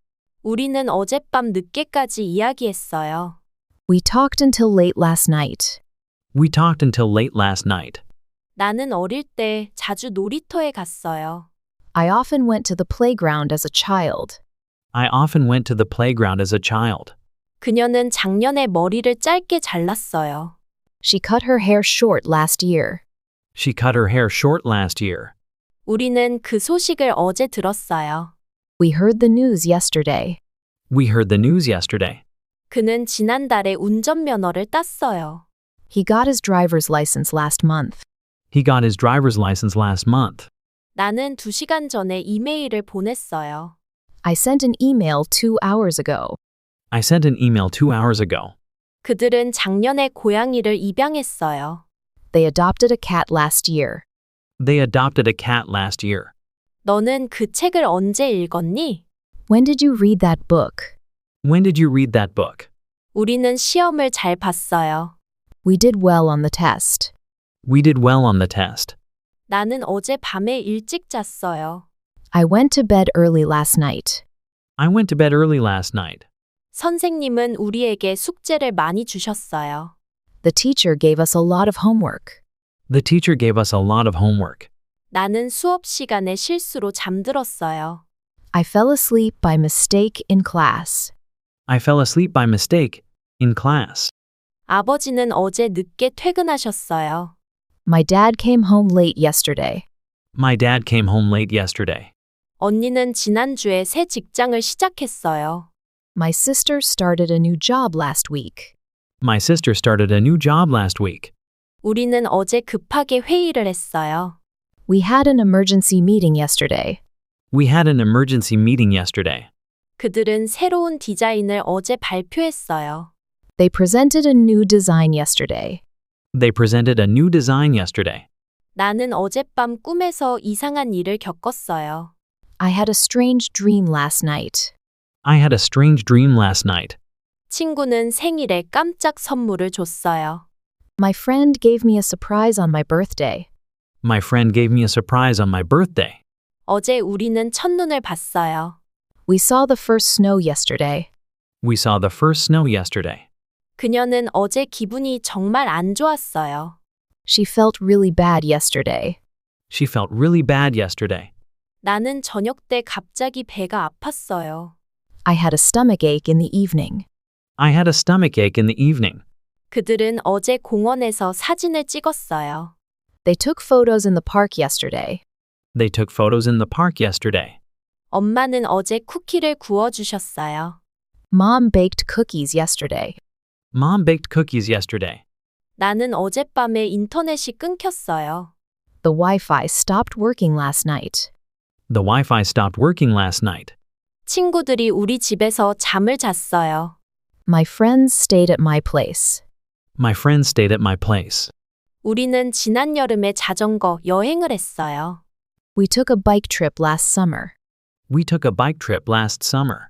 Speaker 1: 우리는 어젯밤 늦게까지 이야기했어요.
Speaker 2: We talked until late last night.
Speaker 3: We talked until late last night.
Speaker 1: 나는 어릴 때 자주 놀이터에 갔어요.
Speaker 2: I often went to the playground as a child.
Speaker 3: I often went to the playground as a child.
Speaker 1: 그녀는 작년에 머리를 짧게 잘랐어요.
Speaker 2: She cut her hair short last year.
Speaker 3: She cut her hair short last year.
Speaker 1: 우리는 그 소식을 어제 들었어요.
Speaker 2: We heard the news yesterday.
Speaker 3: We heard the news yesterday.
Speaker 1: 그는 지난달에 운전면허를 땄어요.
Speaker 2: He got his driver's license last month.
Speaker 3: He got his driver's license last month.
Speaker 1: 나는 2시간 전에 이메일을 보냈어요.
Speaker 2: I sent an email 2 hours ago.
Speaker 3: I sent an email 2 hours ago.
Speaker 1: 그들은 작년에 고양이를 입양했어요.
Speaker 2: They adopted a cat last year.
Speaker 3: They adopted a cat last year.
Speaker 1: 너는 그 책을 언제 읽었니?
Speaker 2: When did you read that book?
Speaker 3: When did you read that book?
Speaker 1: 우리는 시험을 잘 봤어요.
Speaker 2: We did well on the test.
Speaker 3: We did well on the test.
Speaker 1: 나는 어제 밤에 일찍 잤어요.
Speaker 2: I went to bed early last night.
Speaker 3: I went to bed early last night.
Speaker 1: 선생님은 우리에게 숙제를 많이 주셨어요.
Speaker 2: The teacher gave us a lot of homework.
Speaker 3: The teacher gave us a lot of homework.
Speaker 1: 나는 수업 시간에 실수로 잠들었어요.
Speaker 2: I fell asleep by mistake in class.
Speaker 3: I fell asleep by mistake in class.
Speaker 1: 아버지는 어제 늦게 퇴근하셨어요.
Speaker 2: My dad came home late yesterday.
Speaker 3: My dad came home late yesterday.
Speaker 1: 언니는 지난주에 새 직장을 시작했어요.
Speaker 2: My sister started a new job last week.
Speaker 3: My sister started a new job last week.
Speaker 1: 우리는 어제 급하게 회의를 했어요.
Speaker 2: We had an emergency meeting yesterday.
Speaker 3: We had an emergency meeting yesterday.
Speaker 1: 그들은 새로운 디자인을 어제 발표했어요.
Speaker 2: They presented a new design yesterday.
Speaker 3: They presented a new design yesterday.
Speaker 1: 나는 어젯밤 꿈에서 이상한 일을 겪었어요.
Speaker 2: I had a strange dream last night.
Speaker 3: I had a strange dream last night.
Speaker 1: 친구는 생일에 깜짝 선물을 줬어요.
Speaker 2: My friend gave me a surprise on my birthday.
Speaker 3: My friend gave me a surprise on my birthday.
Speaker 1: 어제 우리는 첫눈을 봤어요.
Speaker 2: We saw the first snow yesterday.
Speaker 3: We saw the first snow yesterday.
Speaker 1: 그녀는 어제 기분이 정말 안 좋았어요.
Speaker 2: She felt really bad yesterday.
Speaker 3: She felt really bad yesterday.
Speaker 1: 나는 저녁 때 갑자기 배가 아팠어요.
Speaker 2: I had a stomachache in the evening.
Speaker 3: I had a stomachache in the evening.
Speaker 1: 그들은 어제 공원에서 사진을 찍었어요.
Speaker 2: They took photos in the park yesterday.
Speaker 3: They took photos in the park yesterday.
Speaker 1: 엄마는 어제 쿠키를 구워주셨어요.
Speaker 2: Mom baked cookies yesterday.
Speaker 3: Mom baked cookies yesterday.
Speaker 1: 나는 어젯밤에 인터넷이 끊겼어요.
Speaker 2: The Wi-Fi stopped working last night.
Speaker 3: The Wi-Fi stopped working last night.
Speaker 1: 친구들이 우리 집에서 잠을 잤어요.
Speaker 2: My friends stayed at my place.
Speaker 3: My friends stayed at my place.
Speaker 1: 우리는 지난 여름에 자전거 여행을 했어요.
Speaker 2: We took a bike trip last summer.
Speaker 3: We took a bike trip last summer.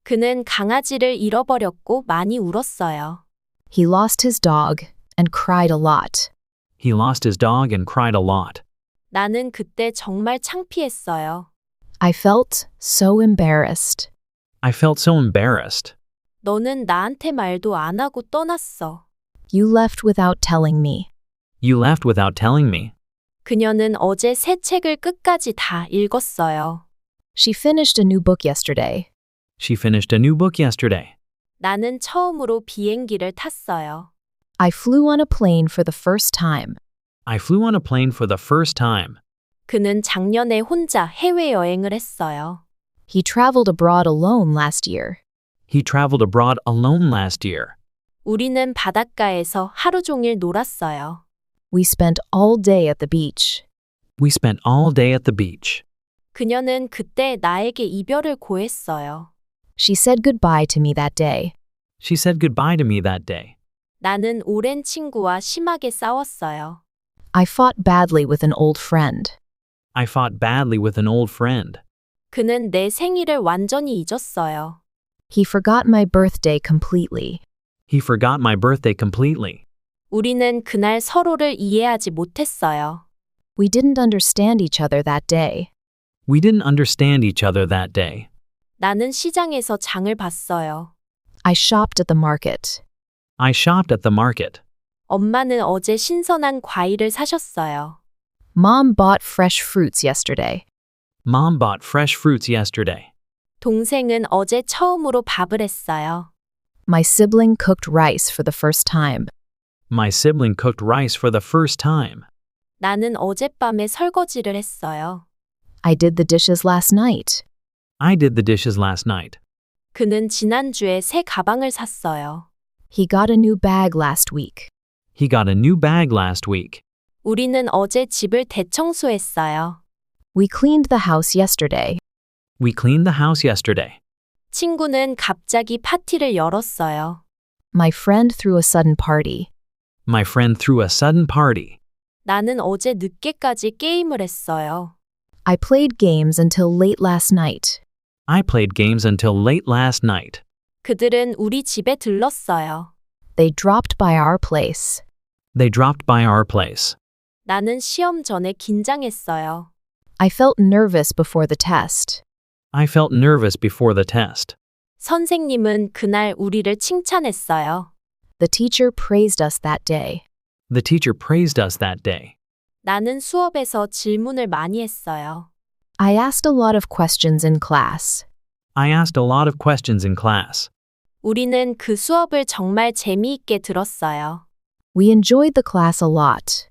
Speaker 1: 그는 강아지를 잃어버렸고 많이 울었어요.
Speaker 2: He lost his dog and cried a lot.
Speaker 3: He lost his dog and cried a lot.
Speaker 1: 나는 그때 정말 창피했어요.
Speaker 2: I felt so embarrassed.
Speaker 3: I felt so embarrassed.
Speaker 1: 너는 나한테 말도 안 하고 떠났어.
Speaker 2: You left without telling me.
Speaker 3: You left without telling me.
Speaker 1: 그녀는 어제 새 책을 끝까지 다 읽었어요.
Speaker 2: She finished a new book yesterday.
Speaker 3: She finished a new book yesterday.
Speaker 1: 나는 처음으로 비행기를 탔어요.
Speaker 2: I flew on a plane for the first time.
Speaker 3: I flew on a plane for the first time.
Speaker 1: 그는 작년에 혼자 해외여행을 했어요.
Speaker 2: He traveled abroad alone last year.
Speaker 3: He traveled abroad alone last year.
Speaker 1: 우리는 바닷가에서 하루 종일 놀았어요.
Speaker 2: We spent all day at the beach.
Speaker 3: We spent all day at the beach.
Speaker 1: 그녀는 그때 나에게 이별을 고했어요.
Speaker 2: She said goodbye to me that day.
Speaker 3: She said goodbye to me that day.
Speaker 1: 나는 오랜 친구와 심하게 싸웠어요.
Speaker 2: I fought badly with an old friend.
Speaker 3: I fought badly with an old friend.
Speaker 1: 그는 내 생일을 완전히 잊었어요.
Speaker 2: He forgot my birthday completely.
Speaker 3: He forgot my birthday completely.
Speaker 1: 우리는 그날 서로를 이해하지 못했어요.
Speaker 2: We didn't understand each other that day.
Speaker 3: We didn't understand each other that day.
Speaker 1: 나는 시장에서 장을 봤어요.
Speaker 2: I shopped at the market.
Speaker 3: I shopped at the market.
Speaker 1: 엄마는 어제 신선한 과일을 사셨어요.
Speaker 2: Mom bought fresh fruits yesterday.
Speaker 3: Mom bought fresh fruits yesterday.
Speaker 1: 동생은 어제 처음으로 밥을 했어요.
Speaker 2: My sibling cooked rice for the first time.
Speaker 3: My sibling cooked rice for the first time.
Speaker 1: 나는 어젯밤에 설거지를 했어요.
Speaker 2: I did the dishes last night.
Speaker 3: I did the dishes last night.
Speaker 1: 그는 지난주에 새 가방을 샀어요.
Speaker 2: He got a new bag last week.
Speaker 3: He got a new bag last week.
Speaker 1: 우리는 어제 집을 대청소했어요.
Speaker 2: We cleaned the house yesterday.
Speaker 3: We cleaned the house yesterday.
Speaker 1: 친구는 갑자기 파티를 열었어요.
Speaker 2: My friend threw a sudden party.
Speaker 3: My friend threw a sudden party.
Speaker 1: 나는 어제 늦게까지 게임을 했어요.
Speaker 2: I played games until late last night.
Speaker 3: I played games until late last night.
Speaker 1: 그들은 우리 집에 들렀어요.
Speaker 2: They dropped by our place.
Speaker 3: They dropped by our place.
Speaker 1: 나는 시험 전에 긴장했어요.
Speaker 2: I felt nervous before the test.
Speaker 3: I felt nervous before the test.
Speaker 1: 선생님은 그날 우리를 칭찬했어요.
Speaker 2: The teacher praised us that day.
Speaker 3: The teacher praised us that day.
Speaker 1: 나는 수업에서 질문을 많이 했어요.
Speaker 2: I asked a lot of questions in class.
Speaker 3: I asked a lot of questions in class.
Speaker 1: 우리는 그 수업을 정말 재미있게 들었어요.
Speaker 2: We enjoyed the class a lot.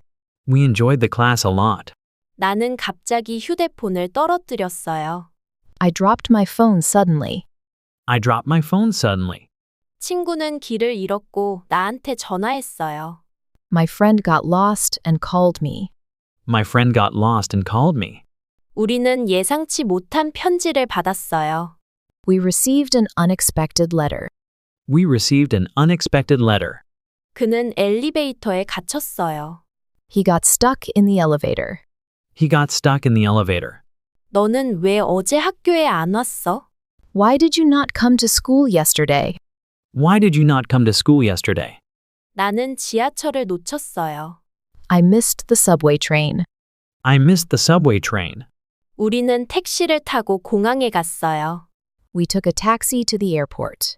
Speaker 3: We enjoyed the class a lot.
Speaker 1: 나는 갑자기 휴대폰을 떨어뜨렸어요.
Speaker 2: I dropped my phone suddenly.
Speaker 3: I dropped my phone suddenly.
Speaker 1: 친구는 길을 잃었고 나한테 전화했어요.
Speaker 2: My friend got lost and called me.
Speaker 3: My friend got lost and called me.
Speaker 1: 우리는 예상치 못한 편지를 받았어요.
Speaker 2: We received an unexpected letter.
Speaker 3: We received an unexpected letter.
Speaker 1: 그는 엘리베이터에 갇혔어요.
Speaker 2: He got stuck in the elevator.
Speaker 3: He got stuck in the elevator.
Speaker 1: 너는 왜 어제 학교에 안 왔어?
Speaker 2: Why did you not come to school yesterday?
Speaker 3: Why did you not come to school yesterday?
Speaker 1: 나는 지하철을 놓쳤어요.
Speaker 2: I missed the subway train.
Speaker 3: I missed the subway train.
Speaker 1: 우리는 택시를 타고 공항에 갔어요.
Speaker 2: We took a taxi to the airport.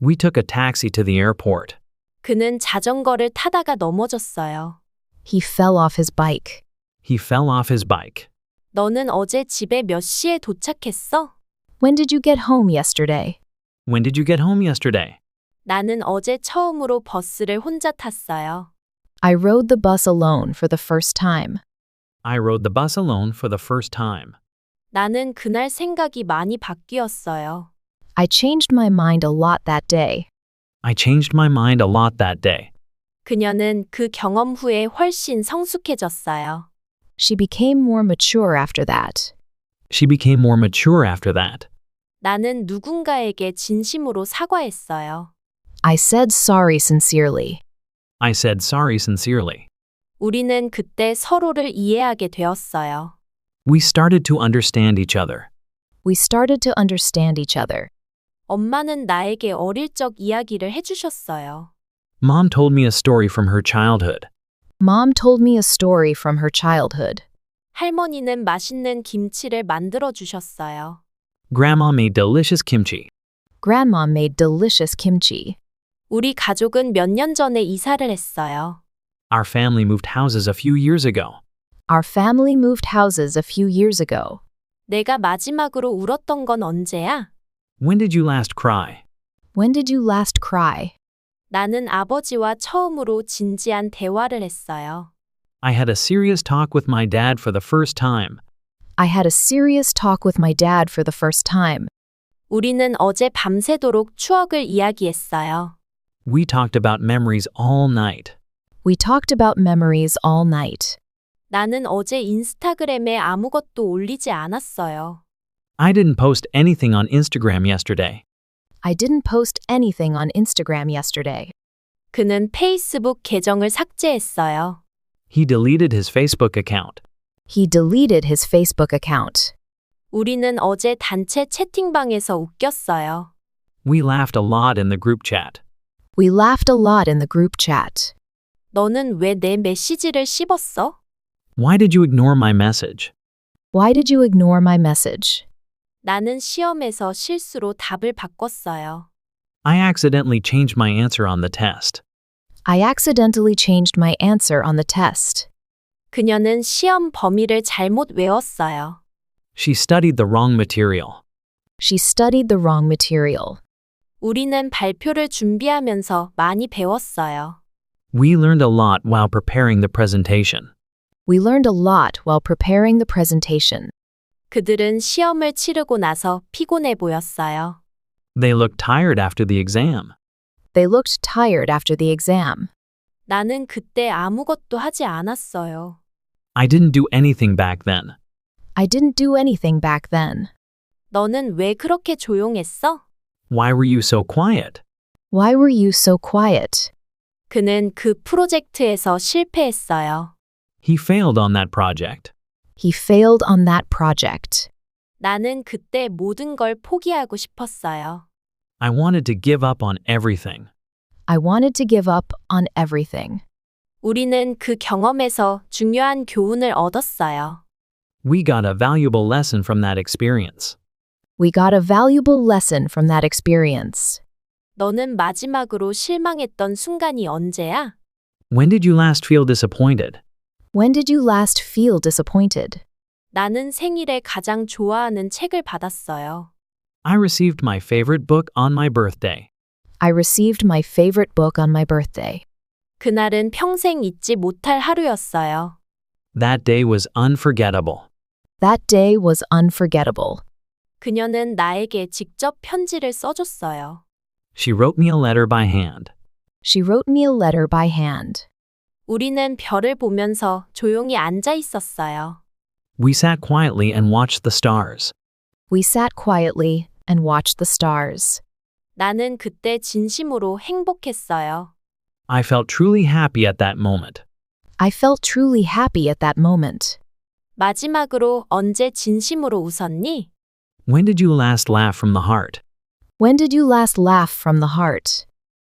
Speaker 3: We took a taxi to the airport.
Speaker 1: 그는 자전거를 타다가 넘어졌어요.
Speaker 2: He fell off his bike.
Speaker 3: He fell off his bike.
Speaker 1: 너는 어제 집에 몇 시에 도착했어?
Speaker 2: When did you get home yesterday?
Speaker 3: When did you get home yesterday?
Speaker 1: 나는 어제 처음으로 버스를 혼자 탔어요.
Speaker 2: I rode the bus alone for the first time.
Speaker 3: I rode the bus alone for the first time.
Speaker 1: 나는 그날 생각이 많이 바뀌었어요.
Speaker 2: I changed my mind a lot that day.
Speaker 3: I changed my mind a lot that day.
Speaker 1: 그녀는 그 경험 후에 훨씬 성숙해졌어요.
Speaker 2: She became more mature after that.
Speaker 3: She became more mature after that.
Speaker 1: 나는 누군가에게 진심으로 사과했어요.
Speaker 2: I said sorry sincerely.
Speaker 3: I said sorry sincerely.
Speaker 1: 우리는 그때 서로를 이해하게 되었어요.
Speaker 3: We started to understand each other.
Speaker 2: We started to understand each other.
Speaker 1: 엄마는 나에게 어릴 적 이야기를 해주셨어요.
Speaker 3: Mom told me a story from her childhood.
Speaker 2: Mom told me a story from her childhood.
Speaker 1: 할머니는 맛있는 김치를 만들어 주셨어요.
Speaker 3: Grandma made delicious kimchi.
Speaker 2: Grandma made delicious kimchi.
Speaker 1: 우리 가족은 몇 년 전에 이사를 했어요.
Speaker 3: Our family moved houses a few years ago.
Speaker 2: Our family moved houses a few years ago.
Speaker 1: 내가 마지막으로 울었던 건 언제야?
Speaker 3: When did you last cry?
Speaker 2: When did you last cry?
Speaker 1: 나는 아버지와 처음으로 진지한 대화를 했어요.
Speaker 3: I had a serious talk with my dad for the first time.
Speaker 2: I had a serious talk with my dad for the first time.
Speaker 1: 우리는 어제 밤새도록 추억을 이야기했어요.
Speaker 3: We talked about memories all night.
Speaker 2: We talked about memories all night.
Speaker 1: 나는 어제 인스타그램에 아무것도 올리지 않았어요.
Speaker 3: I didn't post anything on Instagram yesterday.
Speaker 2: I didn't post anything on Instagram yesterday.
Speaker 1: 그는 페이스북 계정을 삭제했어요.
Speaker 3: He deleted his Facebook account.
Speaker 2: He deleted his Facebook account.
Speaker 1: 우리는 어제 단체 채팅방에서 웃겼어요.
Speaker 3: We laughed a lot in the group chat.
Speaker 2: We laughed a lot in the group chat.
Speaker 1: 너는 왜 내 메시지를 씹었어?
Speaker 3: Why did you ignore my message?
Speaker 2: Why did you ignore my message?
Speaker 1: 나는 시험에서 실수로 답을 바꿨어요.
Speaker 3: I accidentally changed my answer on the test.
Speaker 2: I accidentally changed my answer on the test.
Speaker 1: 그녀는 시험 범위를 잘못 외웠어요.
Speaker 3: She studied the wrong material.
Speaker 2: She studied the wrong material.
Speaker 1: 우리는 발표를 준비하면서 많이 배웠어요.
Speaker 3: We learned a lot while preparing the presentation.
Speaker 2: We learned a lot while preparing the presentation.
Speaker 1: 그들은 시험을 치르고 나서 피곤해 보였어요.
Speaker 3: They looked tired after the exam.
Speaker 2: They looked tired after the exam.
Speaker 1: 나는 그때 아무것도 하지 않았어요.
Speaker 3: I didn't do anything back then.
Speaker 2: I didn't do anything back then.
Speaker 1: 너는 왜 그렇게 조용했어?
Speaker 3: Why were you so quiet?
Speaker 2: Why were you so quiet?
Speaker 1: 그는 그 프로젝트에서 실패했어요.
Speaker 3: He failed on that project.
Speaker 2: He failed on that project.
Speaker 1: 나는 그때 모든 걸 포기하고 싶었어요.
Speaker 3: I wanted to give up on everything.
Speaker 2: I wanted to give up on everything.
Speaker 1: 우리는 그 경험에서 중요한 교훈을 얻었어요.
Speaker 3: We got a valuable lesson from that experience.
Speaker 2: We got a valuable lesson from that experience.
Speaker 1: 너는 마지막으로 실망했던 순간이 언제야?
Speaker 3: When did you last feel disappointed?
Speaker 2: When did you last feel disappointed?
Speaker 1: 나는 생일에 가장 좋아하는 책을 받았어요.
Speaker 3: I received my favorite book on my birthday.
Speaker 2: I received my favorite book on my birthday.
Speaker 1: 그날은 평생 잊지 못할 하루였어요.
Speaker 3: That day was unforgettable.
Speaker 2: That day was unforgettable.
Speaker 1: 그녀는 나에게 직접 편지를 써줬어요.
Speaker 3: She wrote me a letter by hand.
Speaker 2: She wrote me a letter by hand.
Speaker 1: 우리는 별을 보면서 조용히 앉아 있었어요.
Speaker 3: We sat quietly and watched the stars.
Speaker 2: We sat quietly and watched the stars.
Speaker 1: 나는 그때 진심으로 행복했어요.
Speaker 3: I felt truly happy at that moment.
Speaker 2: I felt truly happy at that moment.
Speaker 1: 마지막으로 언제 진심으로 웃었니?
Speaker 3: When did you last laugh from the heart?
Speaker 2: When did you last laugh from the heart?